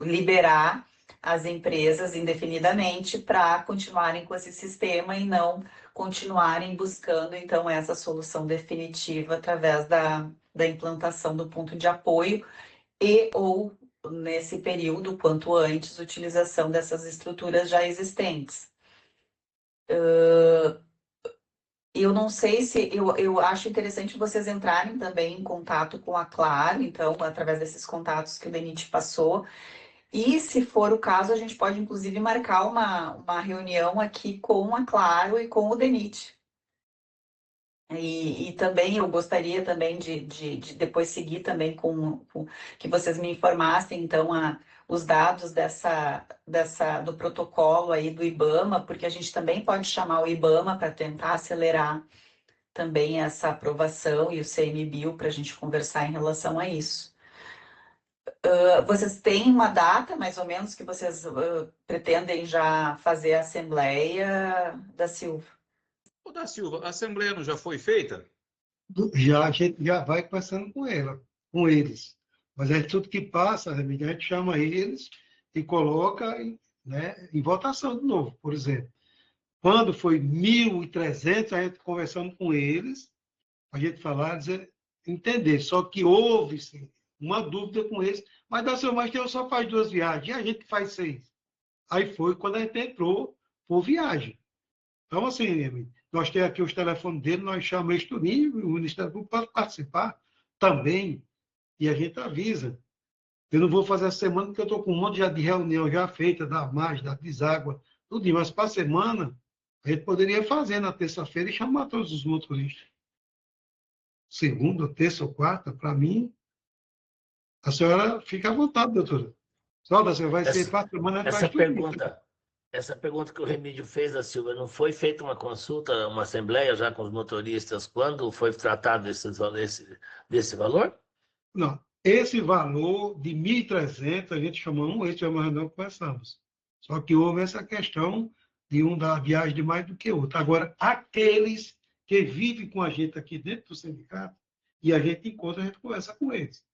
liberar as empresas indefinidamente para continuarem com esse sistema e não continuarem buscando, então, essa solução definitiva através da implantação do ponto de apoio ou, nesse período, quanto antes, utilização dessas estruturas já existentes. Eu não sei se eu acho interessante vocês entrarem também em contato com a Claro, então, através desses contatos que o DENIT passou, E, se for o caso, a gente pode, inclusive, marcar uma reunião aqui com a Claro e com o DENIT. E também eu gostaria também de depois seguir também com que vocês me informassem, então, os dados do protocolo aí do IBAMA, porque a gente também pode chamar o IBAMA para tentar acelerar também essa aprovação e o CMBio para a gente conversar em relação a isso. Vocês têm uma data, mais ou menos, que vocês pretendem já fazer a Assembleia, da Silva? Ô, da Silva, a Assembleia não já foi feita? Já, a gente já vai conversando com eles. Mas é tudo que passa, a gente chama eles e coloca né, em votação de novo, por exemplo. Quando foi 1.300, a gente conversando com eles, a gente falar, dizer, entender. Só que houve sim, uma dúvida com eles, mas da Silva, mas eu só faz 2 viagens, e a gente faz 6. Aí foi quando a gente entrou por viagem. Então, assim, nós temos aqui os telefones dele, nós chamamos eles tudinho, o Ministério Público pode participar também, e a gente avisa. Eu não vou fazer essa semana, porque eu estou com um monte de reunião já feita, da margem, da deságua, tudo, mas para a semana, a gente poderia fazer na terça-feira e chamar todos os motoristas. Segunda, terça ou quarta, para mim, a senhora fica à vontade, doutora. Só, você vai ser para a semana, Essa faz tudo isso. pergunta, essa pergunta que o Remídio fez, da Silva, não foi feita uma consulta, uma assembleia já com os motoristas, quando foi tratado desse valor? Não, esse valor de 1.300, a gente chamou esse é uma reunião que conversamos. Só que houve essa questão de um dar viagem de mais do que outro. Agora, aqueles que vivem com a gente aqui dentro do sindicato, e a gente encontra, a gente conversa com eles.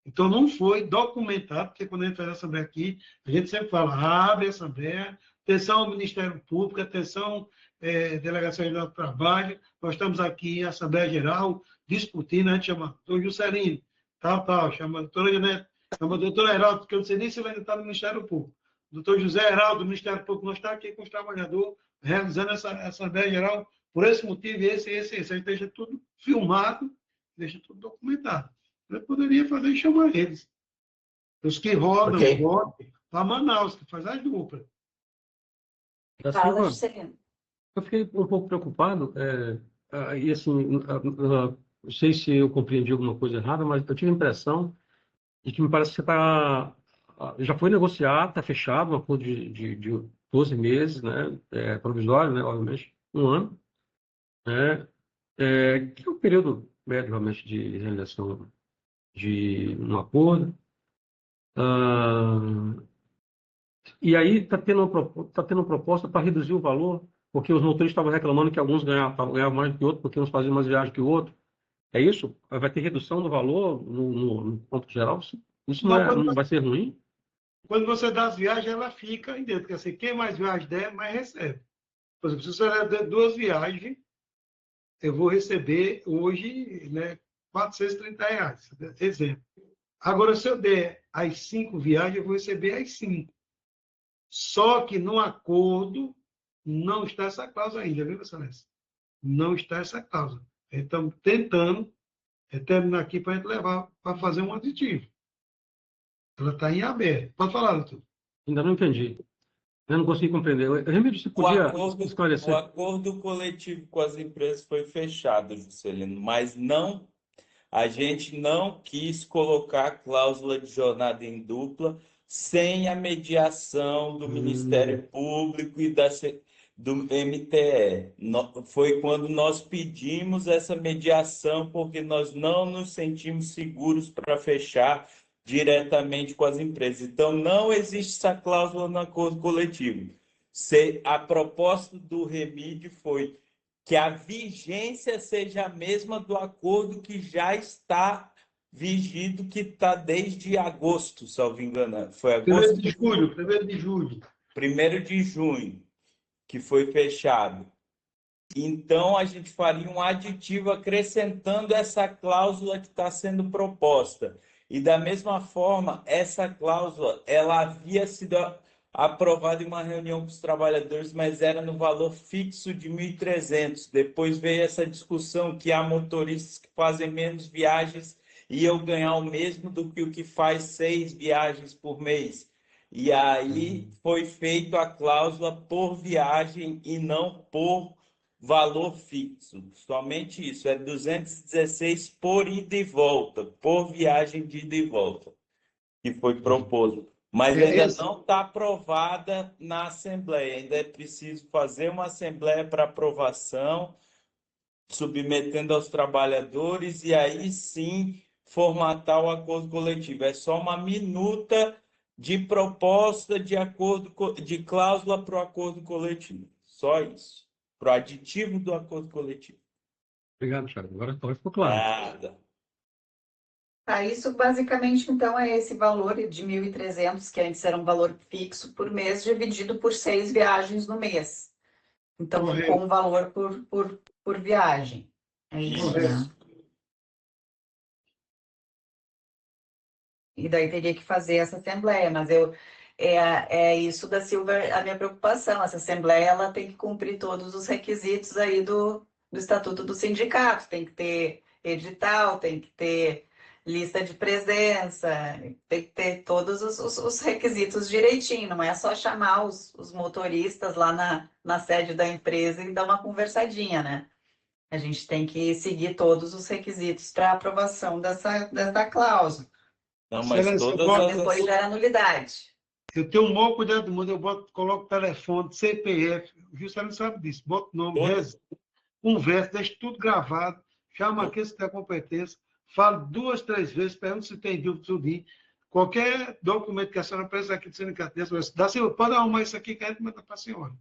Então, não foi documentado, porque quando a gente faz a Assembleia aqui, a gente sempre fala, abre a Assembleia, atenção ao Ministério Público, atenção Delegação Geral do Trabalho, nós estamos aqui em Assembleia Geral, discutindo, a gente chama doutor Juscelino, tal, chama a doutora Janete, chama a doutora Heraldo, porque eu não sei nem se ele ainda está no Ministério Público. O doutor José Heraldo, do Ministério Público, nós estamos aqui com os trabalhadores, realizando essa Assembleia Geral, por esse motivo, esse. A gente deixa tudo filmado, deixa tudo documentado. Eu poderia fazer e chamar eles. Os que rodam, Ok. votam, para Manaus, que faz as duplas. Da Fala, Silva, Juscelino. eu fiquei um pouco preocupado, e assim, não sei se eu compreendi alguma coisa errada, mas eu tive a impressão de que me parece que já foi negociado, está fechado um acordo de 12 meses, né, provisório, né, obviamente, 1 ano, né, que é o período médio, realmente, de realização de um acordo. E aí está tendo uma proposta para reduzir o valor, porque os motoristas estavam reclamando que alguns ganhavam mais do que outros, porque uns faziam mais viagem que o outro. É isso? Vai ter redução do valor no ponto geral? Isso não vai ser ruim? Quando você dá as viagens, ela fica aí dentro. Porque assim, quem mais viagem der, mais recebe. Por exemplo, se você der 2 viagens, eu vou receber hoje, né, R$430. Exemplo. Agora, se eu der as 5 viagens, eu vou receber as 5. Só que no acordo não está essa cláusula ainda, viu, Excelência? Não está essa cláusula. Estamos tentando terminar aqui para a gente levar para fazer um aditivo. Ela está em aberto. Pode falar, doutor. Ainda não entendi. Eu não consegui compreender. Remídio, você podia esclarecer? O acordo coletivo com as empresas foi fechado, Juscelino, mas não, a gente não quis colocar cláusula de jornada em dupla sem a mediação do Ministério Público e do MTE. Foi quando nós pedimos essa mediação, porque nós não nos sentimos seguros para fechar diretamente com as empresas. Então, não existe essa cláusula no acordo coletivo. A proposta do Remídio foi que a vigência seja a mesma do acordo que já está vigido, que está desde agosto, salvo engano. Foi agosto? 1º de julho, 1º de julho. 1º de junho, que foi fechado. Então, a gente faria um aditivo acrescentando essa cláusula que está sendo proposta. E, da mesma forma, essa cláusula ela havia sido aprovada em uma reunião com os trabalhadores, mas era no valor fixo de 1.300. Depois veio essa discussão que há motoristas que fazem menos viagens e eu ganhar o mesmo do que o que faz 6 viagens por mês. E aí foi feita a cláusula por viagem e não por valor fixo. Somente isso, é 216 por ida e volta, por viagem de ida e volta, que foi proposto. Mas ainda não está aprovada na Assembleia, ainda é preciso fazer uma Assembleia para aprovação, submetendo aos trabalhadores, e aí sim formatar o acordo coletivo. É só uma minuta de proposta de acordo de cláusula para o acordo coletivo. Só isso. Para o aditivo do acordo coletivo. Obrigado, Thiago. Agora ficou claro. Nada. Isso basicamente, então, é esse valor de 1.300, que antes era um valor fixo por mês, dividido por 6 viagens no mês. Então, ficou um valor por viagem. É isso, né? E daí teria que fazer essa assembleia, mas é isso da Silva, a minha preocupação. Essa assembleia ela tem que cumprir todos os requisitos aí do Estatuto do Sindicato, tem que ter edital, tem que ter lista de presença, tem que ter todos os requisitos direitinho, não é só chamar os motoristas lá na sede da empresa e dar uma conversadinha, né? A gente tem que seguir todos os requisitos para aprovação dessa cláusula. Não, mas Excelência, todas Depois gera nulidade. eu tenho o maior cuidado do mundo, coloco telefone, CPF, o Juscelino sabe disso, boto o nome, conversa, deixo tudo gravado, chama aquele que tem competência, falo 2, 3 vezes, pergunto se tem dúvida, tudo. Qualquer documento que a senhora precisa aqui do sindicato, da Silva, pode arrumar isso aqui que a gente manda para a senhora.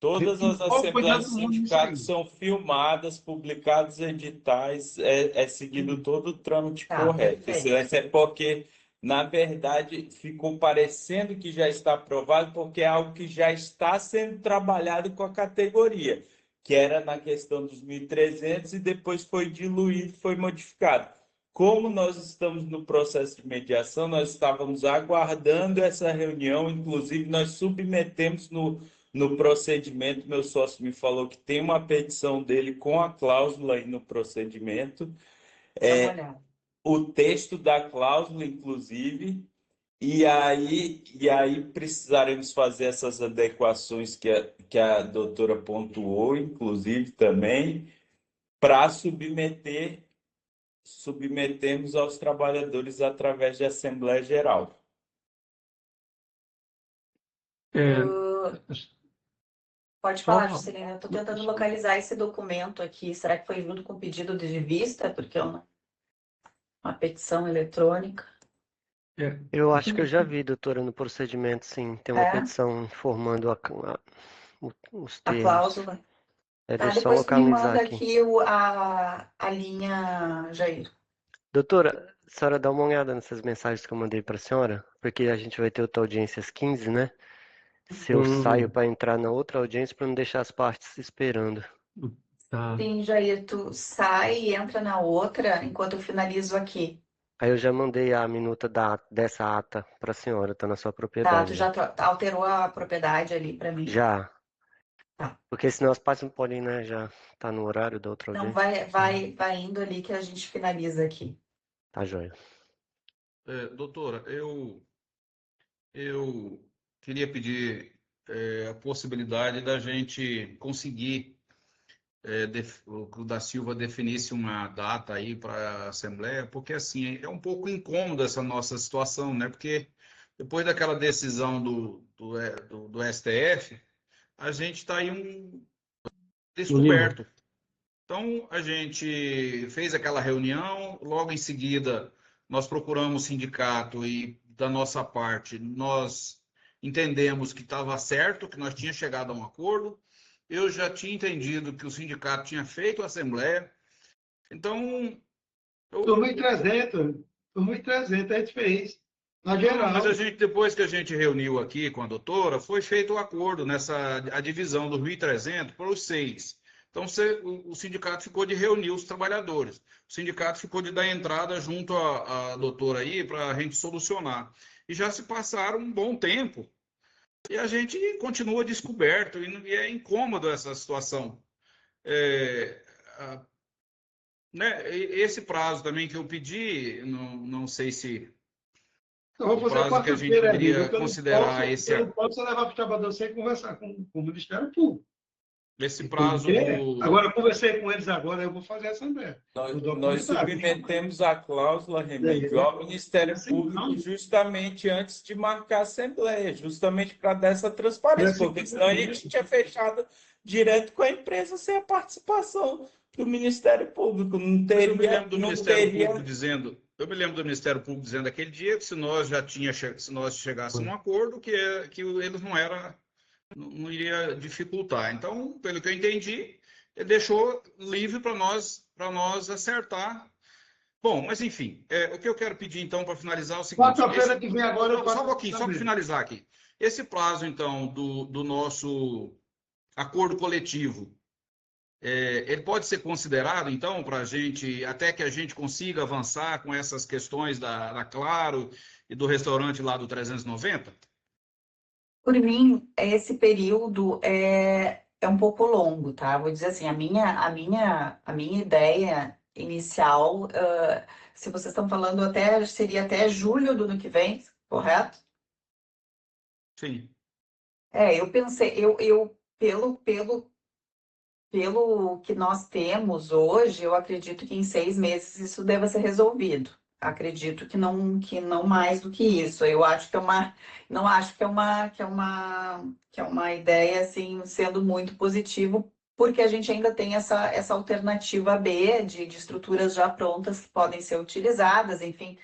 Todas as assembleias do sindicato são filmadas, publicadas em editais, é seguido todo o trâmite correto. Excelência, é porque, na verdade, ficou parecendo que já está aprovado, porque é algo que já está sendo trabalhado com a categoria, que era na questão dos 1.300 e depois foi diluído, foi modificado. Como nós estamos no processo de mediação, nós estávamos aguardando essa reunião, inclusive nós submetemos no procedimento, meu sócio me falou que tem uma petição dele com a cláusula aí no procedimento, o texto da cláusula, inclusive, e aí precisaremos fazer essas adequações que a doutora pontuou, inclusive também, para submetermos aos trabalhadores através de Assembleia Geral. Pode falar, Juscelino. Eu estou tentando localizar esse documento aqui. Será que foi junto com o pedido de vista? Porque é uma petição eletrônica. Eu acho que eu já vi, doutora, no procedimento, sim. Tem uma petição informando os termos. A cláusula. Deixa eu só Depois tu me localizar manda aqui. a linha, Jair. Doutora, a senhora dá uma olhada nessas mensagens que eu mandei para a senhora, porque a gente vai ter outra audiência às 15, né? Se eu saio para entrar na outra audiência para não deixar as partes esperando. Tá. Sim, Jair, tu sai e entra na outra enquanto eu finalizo aqui. Aí eu já mandei a minuta dessa ata para a senhora, tá na sua propriedade. Tu já alterou a propriedade ali para mim. Já. Tá. Porque senão as partes não podem, né? Já tá no horário da outra audiência. Não, vai indo ali que a gente finaliza aqui. Tá, joia. Doutora, eu queria pedir a possibilidade da gente conseguir o da Silva definisse uma data aí para a Assembleia, porque assim é um pouco incômodo essa nossa situação, né? Porque depois daquela decisão do STF, a gente está aí descoberto. Então, a gente fez aquela reunião, logo em seguida nós procuramos o sindicato e, da nossa parte, nós entendemos que estava certo, que nós tínhamos chegado a um acordo. Eu já tinha entendido que o sindicato tinha feito a assembleia. Então... 1.300 a gente fez, na geral. Mas depois que a gente reuniu aqui com a doutora, foi feito o acordo a divisão dos 1.300 para os 6. Então, o sindicato ficou de reunir os trabalhadores. O sindicato ficou de dar entrada junto à doutora aí para a gente solucionar. E já se passaram um bom tempo. E a gente continua descoberto. E é incômodo essa situação. Né? Esse prazo também que eu pedi, não sei se Eu vou o fazer prazo que a gente quarta-feira, poderia amigo. considerar esse, Eu não posso levar para o Trabalhador sem conversar com o Ministério Público. esse prazo Agora, eu conversei com eles agora, eu vou fazer a assembleia. Nós submetemos a cláusula, Remídio, ao Ministério Público justamente antes de marcar a Assembleia, justamente para dar essa transparência, porque senão a gente tinha fechado direto com a empresa sem a participação do Ministério Público. Não teria, eu me lembro do Ministério teria... Público dizendo, eu me lembro do Ministério Público dizendo aquele dia que se nós chegássemos a um acordo, que eles não iria dificultar. Então, pelo que eu entendi, ele deixou livre para nós acertar. Bom, mas enfim, o que eu quero pedir então para finalizar é o seguinte. Quarta-feira que vem agora eu Só um pouquinho, só para finalizar aqui. Esse prazo, então, do nosso acordo coletivo, ele pode ser considerado, então, para a gente, até que a gente consiga avançar com essas questões da Claro e do restaurante lá do 390? Por mim, esse período é um pouco longo, tá? Vou dizer assim, a minha ideia inicial, se vocês estão falando seria até julho do ano que vem, correto? Sim. Eu pensei, pelo que nós temos hoje, eu acredito que em 6 meses isso deva ser resolvido. Acredito que não mais do que isso. Eu acho que não acho que é uma ideia assim sendo muito positivo, porque a gente ainda tem essa alternativa B de estruturas já prontas que podem ser utilizadas, enfim.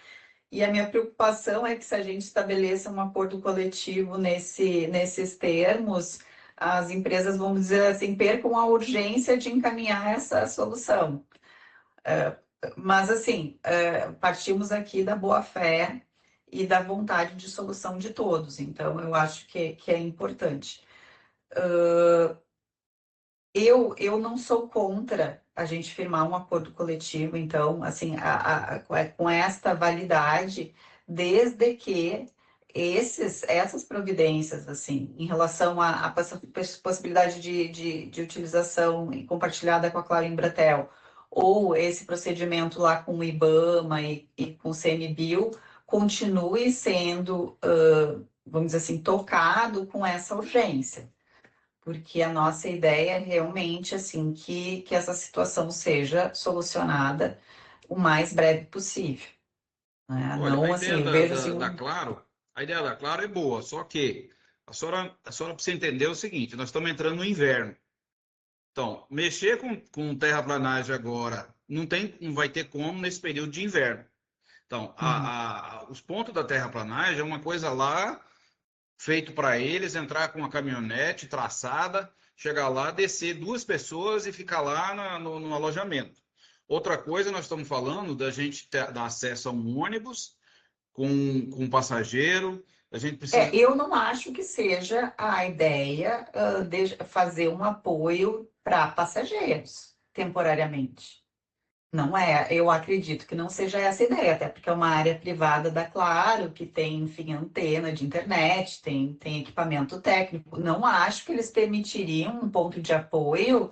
E a minha preocupação é que se a gente estabeleça um acordo coletivo nesses termos, as empresas, vamos dizer assim, percam a urgência de encaminhar essa solução. Mas, assim, partimos aqui da boa-fé e da vontade de solução de todos. Então, eu acho que é importante. Eu não sou contra a gente firmar um acordo coletivo, então, assim, com esta validade, desde que essas providências, assim, em relação à possibilidade de utilização compartilhada com a Claro Embratel, ou esse procedimento lá com o IBAMA e com o CMBio, continue sendo, vamos dizer assim, tocado com essa urgência. Porque a nossa ideia é realmente assim que essa situação seja solucionada o mais breve possível. Né? Olha, Não a assim, ideia eu vejo assim. da Claro, a ideia da Claro é boa, só que a senhora precisa entender o seguinte: nós estamos entrando no inverno. Então, mexer com terraplanagem agora não vai ter como nesse período de inverno. Então, os pontos da terraplanagem é uma coisa lá feito para eles entrar com uma caminhonete traçada, chegar lá, descer 2 pessoas e ficar lá no alojamento. Outra coisa, nós estamos falando da gente dar acesso a um ônibus com passageiro. A gente precisa. Eu não acho que seja a ideia de fazer um apoio para passageiros temporariamente. Não é, eu acredito que não seja essa a ideia, até porque é uma área privada da Claro, que tem, enfim, antena de internet, tem equipamento técnico. Não acho que eles permitiriam um ponto de apoio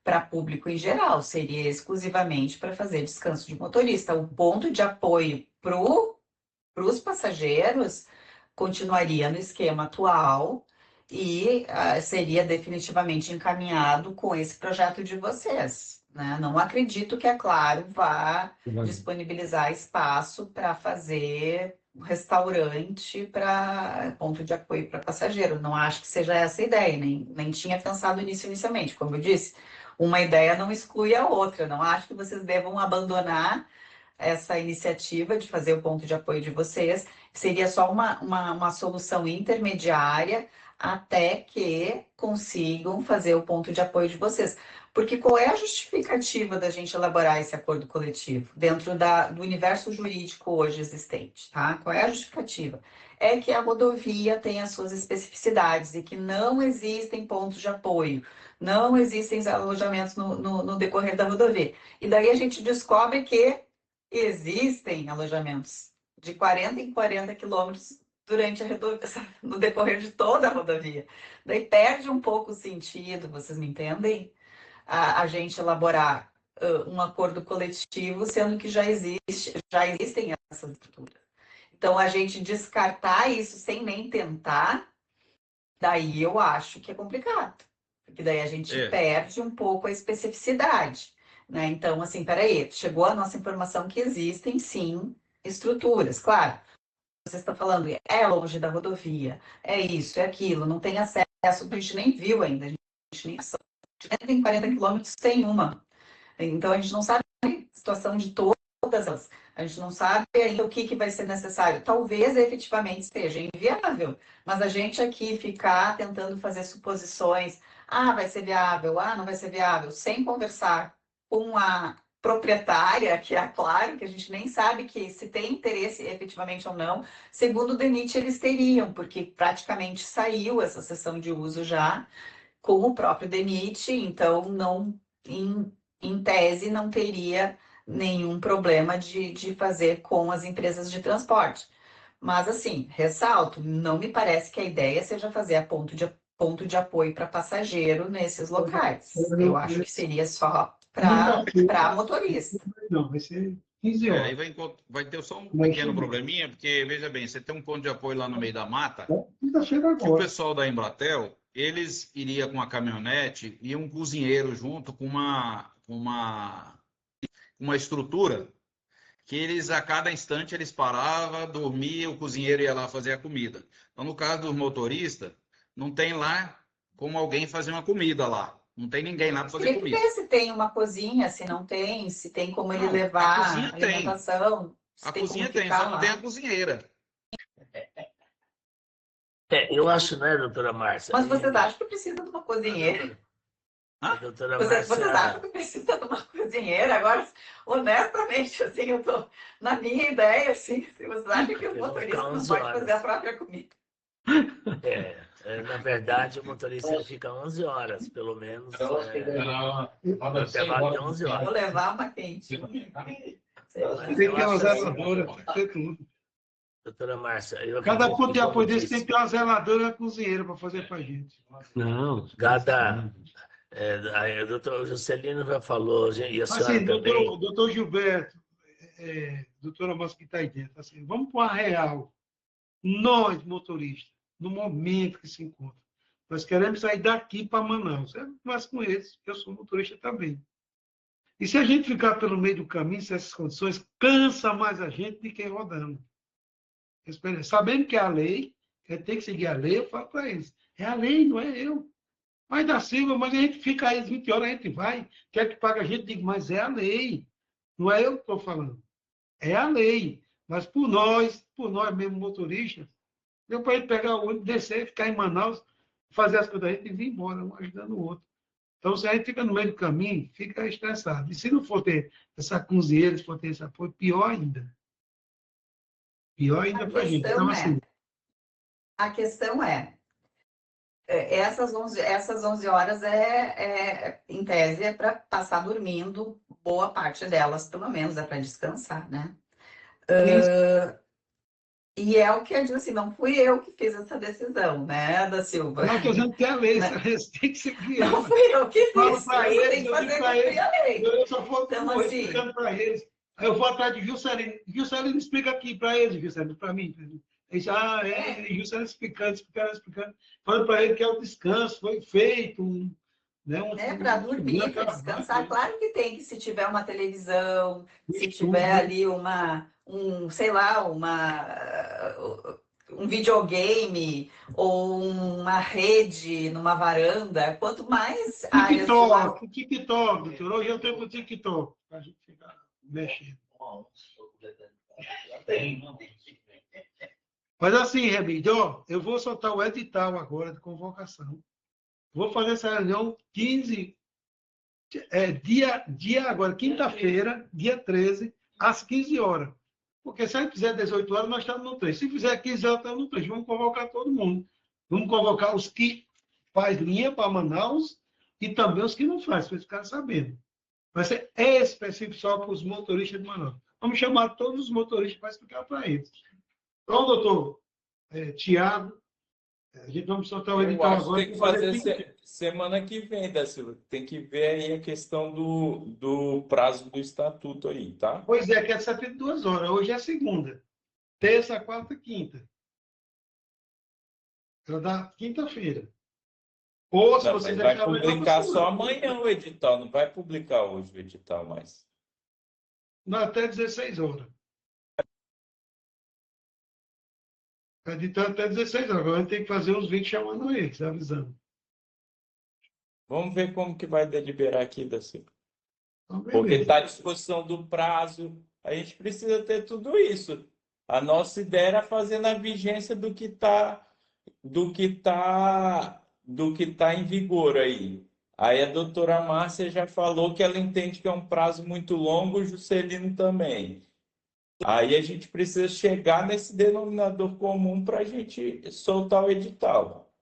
para público em geral, seria exclusivamente para fazer descanso de motorista. O ponto de apoio para os passageiros continuaria no esquema atual e seria definitivamente encaminhado com esse projeto de vocês. Né? Não acredito que a Claro vá disponibilizar espaço para fazer um restaurante para ponto de apoio para passageiro. Não acho que seja essa a ideia, nem tinha pensado nisso inicialmente. Como eu disse, uma ideia não exclui a outra. Não acho que vocês devam abandonar essa iniciativa de fazer o ponto de apoio de vocês. Seria só uma solução intermediária até que consigam fazer o ponto de apoio de vocês. Porque qual é a justificativa da gente elaborar esse acordo coletivo dentro do universo jurídico hoje existente, tá? Qual é a justificativa? É que a rodovia tem as suas especificidades e que não existem pontos de apoio, não existem alojamentos no decorrer da rodovia. E daí a gente descobre que existem alojamentos de 40 em 40 quilômetros durante no decorrer de toda a rodovia. Daí perde um pouco o sentido, vocês me entendem? A gente elaborar um acordo coletivo, sendo que já existem essas estruturas. Então, a gente descartar isso sem nem tentar, daí eu acho que é complicado. Porque daí a gente perde um pouco a especificidade, né? Então, assim, peraí, chegou a nossa informação que existem, sim, estruturas. Claro, você está falando, é longe da rodovia, é isso, é aquilo, não tem acesso, a gente nem viu ainda, a gente nem tem 40 quilômetros, tem uma. Então, a gente não sabe a situação de todas elas. A gente não sabe ainda o que vai ser necessário. Talvez efetivamente seja inviável, mas a gente aqui ficar tentando fazer suposições, vai ser viável, não vai ser viável, sem conversar com a proprietária, que é claro que a gente nem sabe que se tem interesse efetivamente ou não. Segundo o DENIT, eles teriam, porque praticamente saiu essa cessão de uso já com o próprio DENIT, então não, em tese, não teria nenhum problema de fazer com as empresas de transporte. Mas, assim, ressalto, não me parece que a ideia seja fazer a ponto de apoio para passageiro nesses locais. Eu acho que seria só para motorista. Não, vai ser 15 horas. Aí vai ter só um pequeno probleminha, porque, veja bem, você tem um ponto de apoio lá no meio da mata, que o pessoal da Embratel, eles iriam com a caminhonete e um cozinheiro junto com uma estrutura que eles, a cada instante, eles paravam, dormiam, o cozinheiro ia lá fazer a comida. Então, no caso dos motoristas, não tem lá como alguém fazer uma comida lá. Não tem ninguém lá para fazer comida. Ver se tem uma cozinha, se não tem, se tem como ele levar a alimentação. A cozinha tem, só não tem a cozinheira. Eu acho, né, doutora Márcia? Mas vocês acham que precisa de uma cozinheira? Vocês acham que precisa de uma cozinheira? Agora, honestamente, assim, eu tô na minha ideia, assim, se vocês acham que o motorista não pode fazer a própria comida. Na verdade, o motorista ele fica 11 horas, pelo menos. Intervalo de 11 horas. Vou levar uma quente. Tem que ter uma zeladora, tem que ter tudo. Doutora Márcia, cada ponto de apoio desse tem que ter uma zeladora e uma cozinheira para fazer para a gente. Não. Doutor Juscelino já falou, e a senhora assim, também. Doutor Gilberto, doutora Márcia que está aí dentro, assim, vamos para a real. Nós, motoristas, no momento que se encontra, nós queremos sair daqui para Manaus. Mas com eles, eu sou motorista também. E se a gente ficar pelo meio do caminho, se essas condições, cansa mais a gente do que rodando. Sabendo que é a lei, que tem que seguir a lei, eu falo para eles. É a lei, não é eu. Vai dar Silva, mas a gente fica aí às 20 horas, a gente vai, quer que pague a gente, digo, mas é a lei. Não é eu que estou falando. É a lei. Mas por nós mesmo motoristas, deu para ele pegar o ônibus, descer, ficar em Manaus, fazer as coisas da gente e vir embora, um ajudando o outro. Então, se a gente fica no meio do caminho, fica estressado. E se não for ter essa cozinheira, se for ter esse apoio, pior ainda. Pior ainda para a gente. Então, assim, a questão essas 11 horas em tese, é para passar dormindo, boa parte delas, pelo menos, é para descansar, né? E é o que eu digo assim, não fui eu que fiz essa decisão, né, da Silva? Não, estou dizendo que é a lei, tem que seguir. Não fui eu que fiz, aí tem que fazer cumprir a lei. Eu só vou então, assim, explicando para eles. Aí eu vou atrás de Juscelino. Juscelino explica aqui para eles, Juscelino, para mim. Eles, Juscelino explicando. Falando para ele que é o descanso, foi feito para dormir, para descansar. Claro que tem, que se tiver uma televisão, se tiver ali um videogame ou uma rede numa varanda, quanto mais TikTok, doutor. Hoje eu tenho o TikTok, para a gente ficar mexendo. Mas assim, Remídio, eu vou soltar o edital agora de convocação. Vou fazer essa reunião 15, agora, quinta-feira, dia 13, às 15 horas. Porque se a gente fizer 18 horas, nós estamos no 3. Se fizer 15 horas, estamos no 3. Vamos convocar todo mundo. Vamos convocar os que faz linha para Manaus e também os que não faz, para eles ficarem sabendo. Vai ser específico só para os motoristas de Manaus. Vamos chamar todos os motoristas para explicar para eles. Então, doutor Tiago, a gente vamos soltar o edital agora. Tem que fazer semana que vem, da Silva. Tem que ver aí a questão do prazo do estatuto aí, tá? Pois é, que é 72 horas. Hoje é segunda. terça, quarta, quinta. Ela dá quinta-feira. Ou se Não, você mas vai deixar melhor publicar para só segunda. amanhã o edital, não vai publicar hoje o edital mais. Não, até 16 horas. Editando até 16 horas. Agora a gente tem que fazer os vídeos chamando eles, avisando. Vamos ver como que vai deliberar aqui, Daci. Então, Porque beleza. está a discussão do prazo, a gente precisa ter tudo isso. A nossa ideia era fazer na vigência do que tá em vigor aí. Aí a doutora Márcia já falou que ela entende que é um prazo muito longo, o Juscelino também. Aí a gente precisa chegar nesse denominador comum para a gente soltar o edital.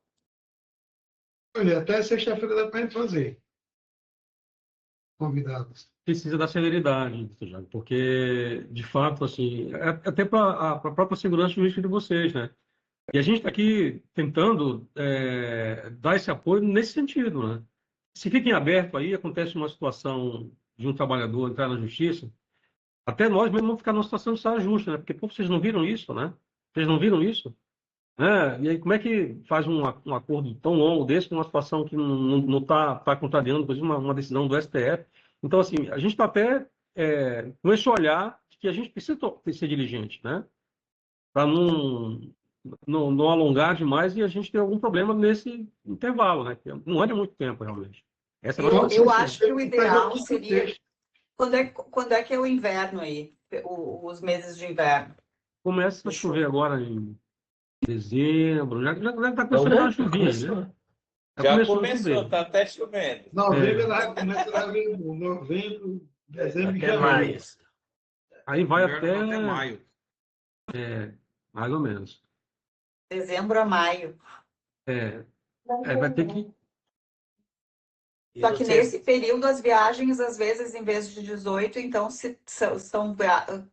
Olha, até sexta-feira dá para a gente fazer. Convidados. Precisa da celeridade, Tiago, porque, de fato, assim, até para a própria segurança jurídica de vocês, né? E a gente está aqui tentando dar esse apoio nesse sentido, né? Se fica em aberto aí, acontece uma situação de um trabalhador entrar na justiça, até nós mesmo vamos ficar numa situação de saia justa, né? Porque, pô, vocês não viram isso, né? Vocês não viram isso? Né? E aí, como é que faz um acordo tão longo desse com uma situação que não está contrariando, inclusive, uma decisão do STF? Então, assim, a gente está até com esse olhar de que a gente precisa ser diligente, né? Para não alongar demais e a gente ter algum problema nesse intervalo, né? Que não é de muito tempo, realmente. Essa é a nossa Eu posição. acho que o ideal seria... Quando é que é o inverno aí? Os meses de inverno? Começa a chover agora em dezembro, já está Não, começando a dar né? uma chuvinha, né? Já a começou, chover. está até chovendo. Novembro, ela começa lá em novembro, dezembro e Até janeiro. mais. Aí vai Inverno até maio. mais ou menos. Dezembro a maio. Vai ter que... E Só que vocês, nesse período as viagens, às vezes, em vez de 18, então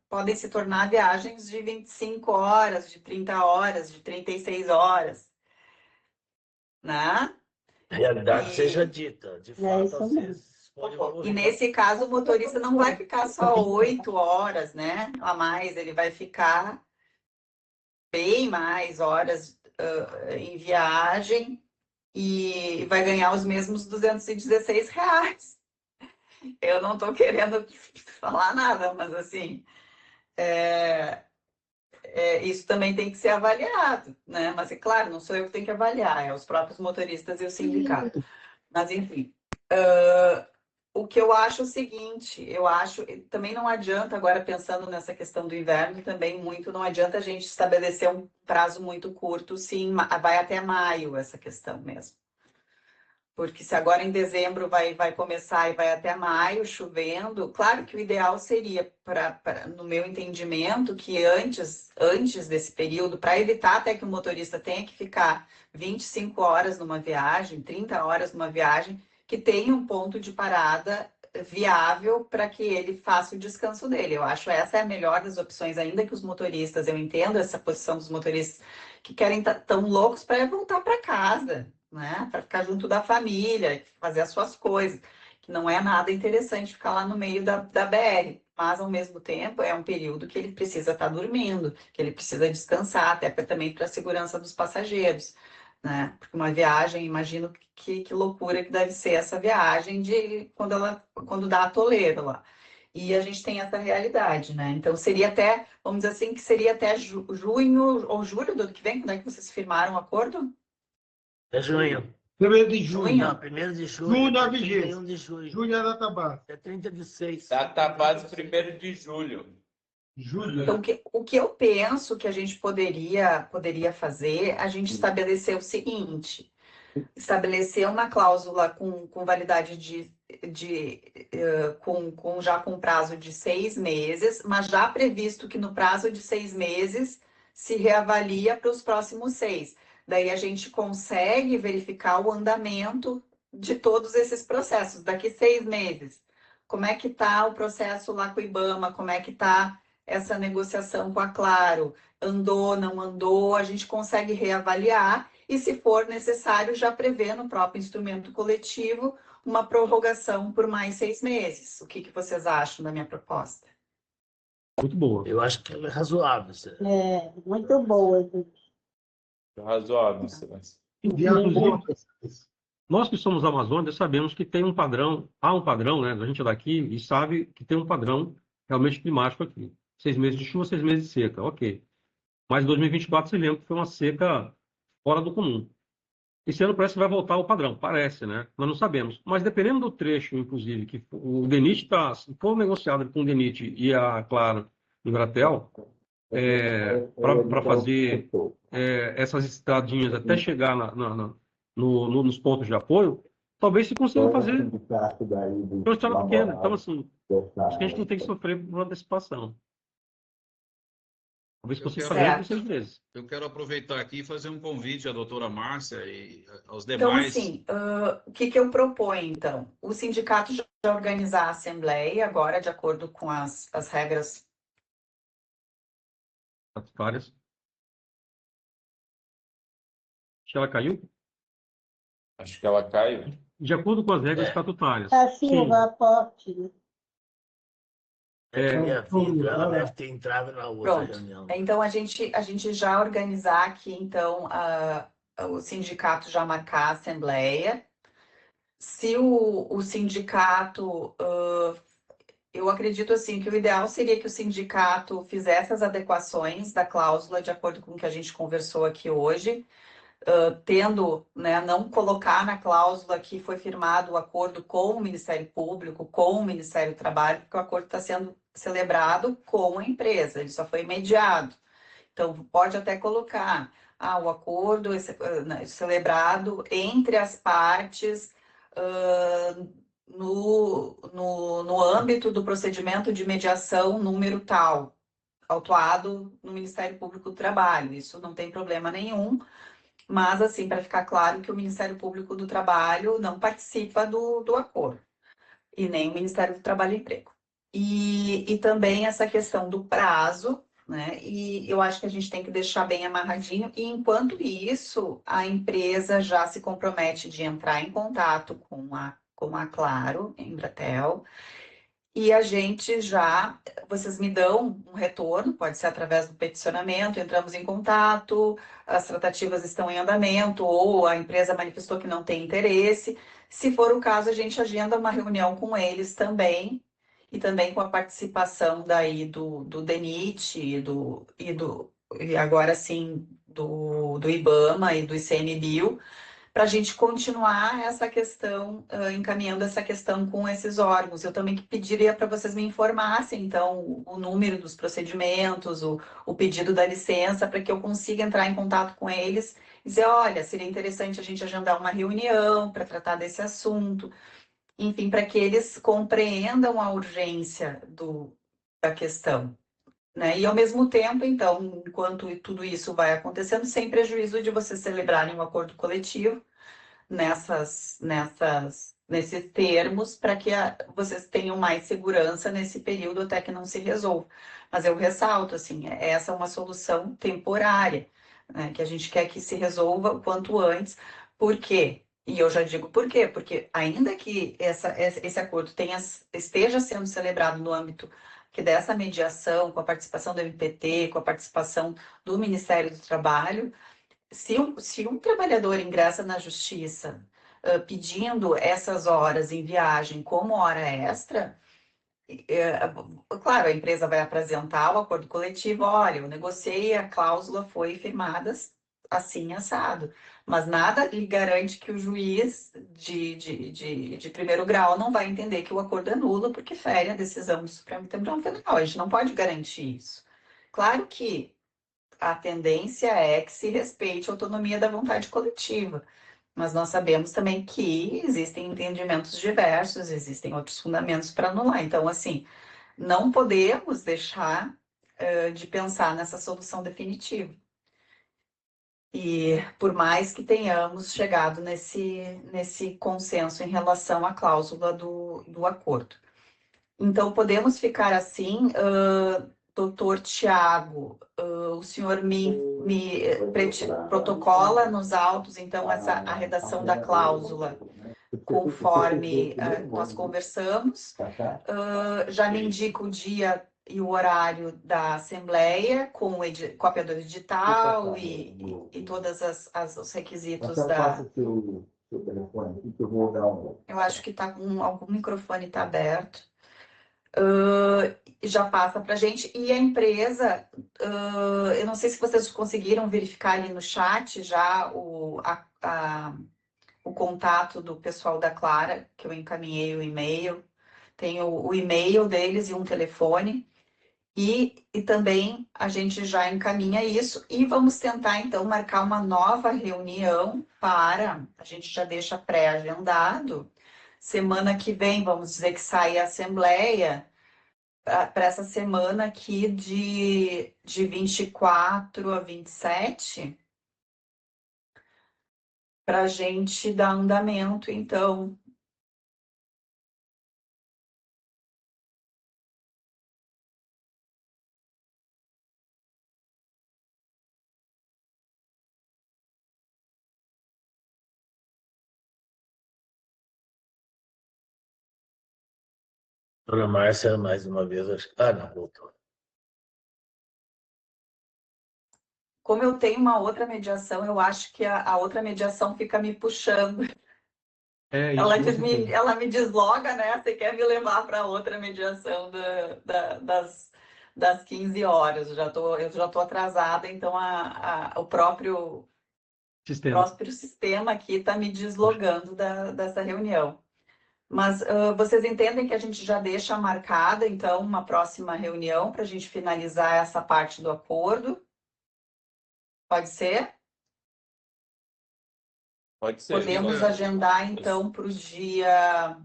podem se tornar viagens de 25 horas, de 30 horas, de 36 horas, né? realidade E, seja dita, de fato, isso às mesmo. vezes pode e evoluir. nesse caso o motorista não vai ficar só 8 horas, né? A mais, ele vai ficar bem mais horas em viagem e vai ganhar os mesmos R$ 216. Eu não estou querendo falar nada, mas assim, isso também tem que ser avaliado, né? Mas é claro, não sou eu que tenho que avaliar, é os próprios motoristas e o sindicato. Mas enfim, o que eu acho é o seguinte, eu acho, também não adianta, agora pensando nessa questão do inverno, também muito, não adianta a gente estabelecer um prazo muito curto, sim, vai até maio essa questão mesmo. Porque se agora em dezembro vai começar e vai até maio chovendo, claro que o ideal seria, no meu entendimento, que antes desse período, para evitar até que o motorista tenha que ficar 25 horas numa viagem, 30 horas numa viagem, que tenha um ponto de parada viável para que ele faça o descanso dele. Eu acho essa é a melhor das opções, ainda que os motoristas, eu entendo essa posição dos motoristas que querem tão loucos para voltar para casa, né? Para ficar junto da família, fazer as suas coisas, que não é nada interessante ficar lá no meio da BR, mas ao mesmo tempo é um período que ele precisa estar dormindo, que ele precisa descansar, até também para a segurança dos passageiros, né? Porque uma viagem, imagino que loucura que deve ser essa viagem de quando dá atoleiro lá. E a gente tem essa realidade, né? Então seria até, vamos dizer assim, que seria até junho ou julho do ano que vem, quando é que vocês firmaram o acordo? É junho. 1º de junho. Não, 1º de julho. Junho da até vigência. 31 de julho. Julho é a data base. É 30 de 6. Data base 1º de julho. Julho. Então, o que eu penso que a gente poderia fazer, a gente estabelecer o seguinte: estabelecer uma cláusula com validade já com prazo de 6 meses, mas já previsto que no prazo de 6 meses se reavalia para os próximos 6. Daí a gente consegue verificar o andamento de todos esses processos. Daqui 6 meses, como é que está o processo lá com o IBAMA, como é que está essa negociação com a Claro, andou, não andou, a gente consegue reavaliar e, se for necessário, já prever no próprio instrumento coletivo uma prorrogação por mais 6 meses. O que vocês acham da minha proposta? muito boa. Eu acho que ela é razoável. É, muito boa. Razoável, Excelência. Inclusive, nós que somos amazônicos sabemos que tem um padrão, há um padrão, né? A gente é daqui e sabe que tem um padrão realmente climático aqui. 6 meses de chuva, 6 meses de seca, ok. Mas 2024, você lembra que foi uma seca fora do comum. Esse ano parece que vai voltar ao padrão, parece, né? Nós não sabemos. Mas dependendo do trecho, inclusive, que o DENIT está, se for negociado com o DENIT e a Claro Embratel, para fazer essas estradinhas até chegar nos pontos de apoio, talvez se consiga fazer uma estrada pequena. Então, assim, acho que a gente não tem que sofrer por antecipação. Talvez consiga fazer em 6 meses. Eu quero aproveitar aqui e fazer um convite à doutora Márcia e aos Então, demais. assim, o que eu proponho, então? O sindicato já organizar a assembleia agora, de acordo com as regras. Várias. Acho que ela caiu? Acho que ela caiu. De acordo com as regras estatutárias. Assim, Sim. o aporte, né? Minha filha, ela deve ter entrado na outra Pronto. reunião. Então, a gente já organizar aqui, então, o sindicato já marcar a assembleia. Se o sindicato, eu acredito assim que o ideal seria que o sindicato fizesse as adequações da cláusula de acordo com o que a gente conversou aqui hoje, tendo, né, não colocar na cláusula que foi firmado o acordo com o Ministério Público, com o Ministério do Trabalho, porque o acordo está sendo celebrado com a empresa, ele só foi mediado. Então, pode até colocar o acordo celebrado entre as partes no âmbito do procedimento de mediação número tal, autuado no Ministério Público do Trabalho. Isso não tem problema nenhum, mas, assim, para ficar claro que o Ministério Público do Trabalho não participa do acordo, e nem o Ministério do Trabalho e Emprego. E também essa questão do prazo, né? E eu acho que a gente tem que deixar bem amarradinho, e enquanto isso, a empresa já se compromete de entrar em contato com a Claro, Embratel, e a gente já, vocês me dão um retorno, pode ser através do peticionamento, entramos em contato, as tratativas estão em andamento, ou a empresa manifestou que não tem interesse. Se for o caso, a gente agenda uma reunião com eles também, e também com a participação daí do DENIT e agora sim do IBAMA e do ICMBio, para a gente continuar essa questão, encaminhando essa questão com esses órgãos. Eu também pediria para vocês me informassem, então, o número dos procedimentos, o pedido da licença, para que eu consiga entrar em contato com eles e dizer, olha, seria interessante a gente agendar uma reunião para tratar desse assunto, enfim, para que eles compreendam a urgência da questão. Né? E, ao mesmo tempo, então, enquanto tudo isso vai acontecendo, sem prejuízo de vocês celebrarem um acordo coletivo nesses termos, para que vocês tenham mais segurança nesse período até que não se resolva. Mas eu ressalto, assim, essa é uma solução temporária, né, que a gente quer que se resolva o quanto antes. Por quê? E eu já digo por quê, porque ainda que esse acordo esteja sendo celebrado no âmbito que dessa mediação, com a participação do MPT, com a participação do Ministério do Trabalho, se um trabalhador ingressa na justiça pedindo essas horas em viagem como hora extra, claro, a empresa vai apresentar o acordo coletivo, olha, eu negociei, a cláusula foi firmada assim, assado. Mas nada lhe garante que o juiz de primeiro grau não vai entender que o acordo é nulo, porque fere a decisão do Supremo Tribunal Federal. A gente não pode garantir isso. Claro que a tendência é que se respeite a autonomia da vontade coletiva, mas nós sabemos também que existem entendimentos diversos, existem outros fundamentos para anular. Então, assim, não podemos deixar de pensar nessa solução definitiva. E por mais que tenhamos chegado nesse consenso em relação à cláusula do acordo. Então, podemos ficar assim, doutor Tiago, o senhor me protocola nos autos, então, a redação da cláusula, conforme nós conversamos. Já me indica o dia e o horário da Assembleia, com cópia do edital e todos os requisitos da... seu telefone aqui que eu vou dar um... Eu acho que tá com algum microfone tá aberto. Já passa para a gente. E a empresa, eu não sei se vocês conseguiram verificar ali no chat já o contato do pessoal da Clara, que eu encaminhei o e-mail. Tem o e-mail deles e um telefone. E também a gente já encaminha isso e vamos tentar, então, marcar uma nova reunião para... A gente já deixa pré-agendado. Semana que vem, vamos dizer que sai a Assembleia, para essa semana aqui de 24 a 27, para a gente dar andamento, então. Dona Márcia, mais uma vez, acho... não, voltou. Como eu tenho uma outra mediação, eu acho que a outra mediação fica me puxando. Ela me desloga, né? Você quer me levar para outra mediação das 15 horas. Eu já tô atrasada, então o próprio sistema aqui está me deslogando dessa reunião. Mas vocês entendem que a gente já deixa marcada, então, uma próxima reunião para a gente finalizar essa parte do acordo? Pode ser? Pode ser. Podemos agendar, então, para o dia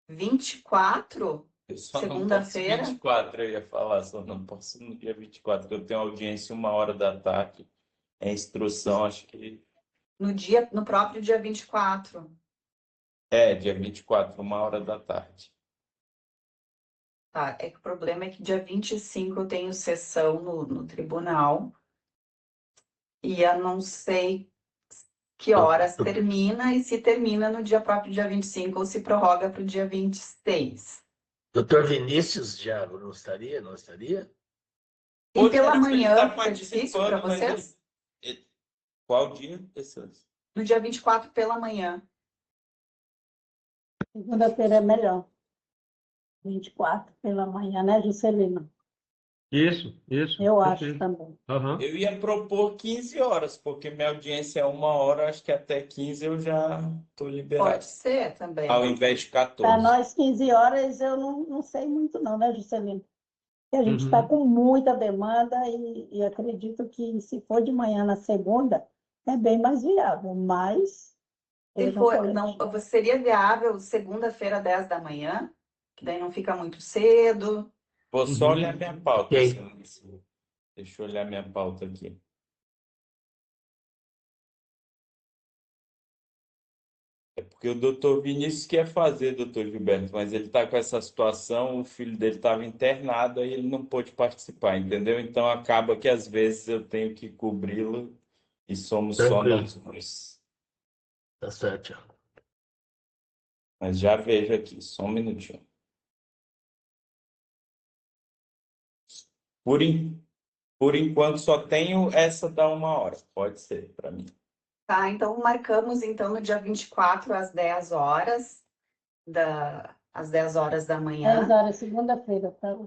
24, segunda-feira? 24, eu ia falar, só não posso no dia 24, porque eu tenho audiência 1h da tarde. É instrução, acho que... No próprio dia 24. Dia 24, 1h da tarde. Tá, é que o problema é que dia 25 eu tenho sessão no tribunal e eu não sei que horas termina e se termina no dia próprio dia 25 ou se prorroga para o dia 26. Doutor Vinícius já não estaria? Não estaria? E pela manhã, fica difícil para vocês? Qual dia? No dia 24 pela manhã. Segunda-feira é melhor. 24 pela manhã, né, Juscelino? Isso. Eu acho também. Uhum. Eu ia propor 15 horas, porque minha audiência é 1h, acho que até 15 eu já estou liberado. Pode ser também. Ao invés de 14. Para nós, 15 horas, eu não sei muito não, né, Juscelino? Porque a gente está com muita demanda e acredito que se for de manhã na segunda, é bem mais viável, mas... Seria viável segunda-feira, 10 da manhã, que daí não fica muito cedo. Vou só olhar minha pauta. Deixa eu olhar minha pauta aqui. É porque o doutor Vinícius quer fazer, doutor Gilberto, mas ele está com essa situação, o filho dele estava internado, aí ele não pôde participar, entendeu? Então acaba que às vezes eu tenho que cobri-lo e somos Tranquilo. só nós dois. Tá certo. Mas já vejo aqui, só um minutinho. Por enquanto só tenho essa da 1h. Pode ser para mim. Tá, então marcamos então no dia 24 às 10 horas às 10 horas da manhã. 10 horas, segunda-feira, tá?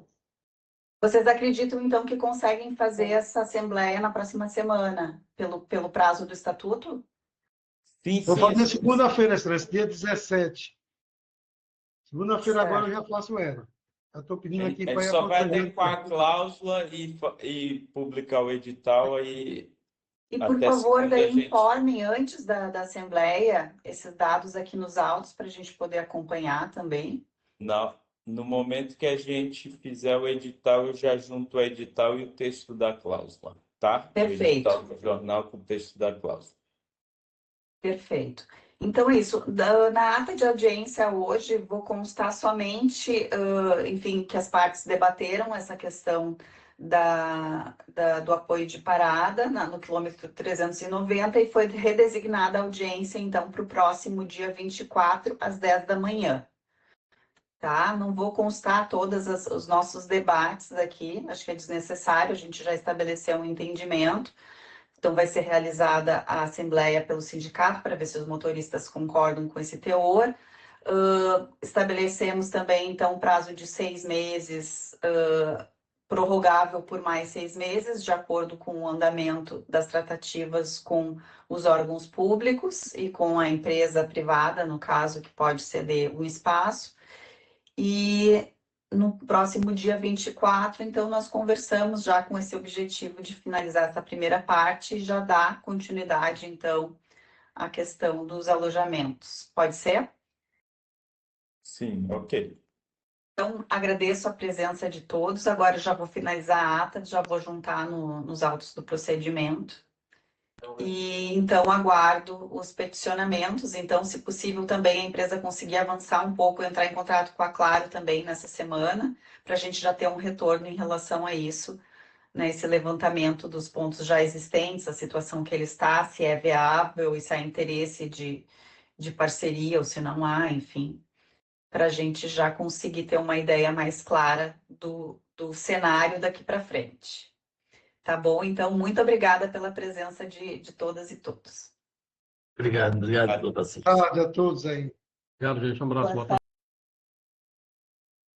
Vocês acreditam então que conseguem fazer essa assembleia na próxima semana, pelo prazo do estatuto? Sim, Vou fazer segunda-feira, Excelência, dia 17. Segunda-feira Certo. agora eu já faço ela. Eu estou pedindo aqui Ele para só vai adequar a cláusula e publicar o edital aí. E, por até favor, segunda, daí gente. informem antes da Assembleia esses dados aqui nos autos para a gente poder acompanhar também. No momento que a gente fizer o edital, eu já junto o edital e o texto da cláusula, tá? Perfeito. O edital do jornal com o texto da cláusula. Perfeito. Então, é isso. Na ata de audiência hoje, vou constar somente, enfim, que as partes debateram essa questão do apoio de parada no quilômetro 390 e foi redesignada a audiência, então, para o próximo dia 24, às 10 da manhã. tá? Não vou constar todos os nossos debates aqui, acho que é desnecessário, a gente já estabeleceu um entendimento. Então, vai ser realizada a assembleia pelo sindicato para ver se os motoristas concordam com esse teor. Estabelecemos também, então, um prazo de 6 meses, prorrogável por mais 6 meses, de acordo com o andamento das tratativas com os órgãos públicos e com a empresa privada, no caso, que pode ceder um espaço. E no próximo dia 24, então, nós conversamos já com esse objetivo de finalizar essa primeira parte e já dar continuidade, então, à questão dos alojamentos. Pode ser? Sim, ok. Então, agradeço a presença de todos. Agora já vou finalizar a ata, já vou juntar nos autos do procedimento. E então aguardo os peticionamentos. Então, se possível, também a empresa conseguir avançar um pouco, entrar em contato com a Claro também nessa semana, para a gente já ter um retorno em relação a isso, né? Esse levantamento dos pontos já existentes, a situação que ele está, se é viável e se há interesse de parceria ou se não há, enfim, para a gente já conseguir ter uma ideia mais clara do cenário daqui para frente. Tá bom? Então, muito obrigada pela presença de todas e todos. Obrigado pela paciência. Tarde a todos aí. Obrigado, gente. Um abraço. Boa tarde.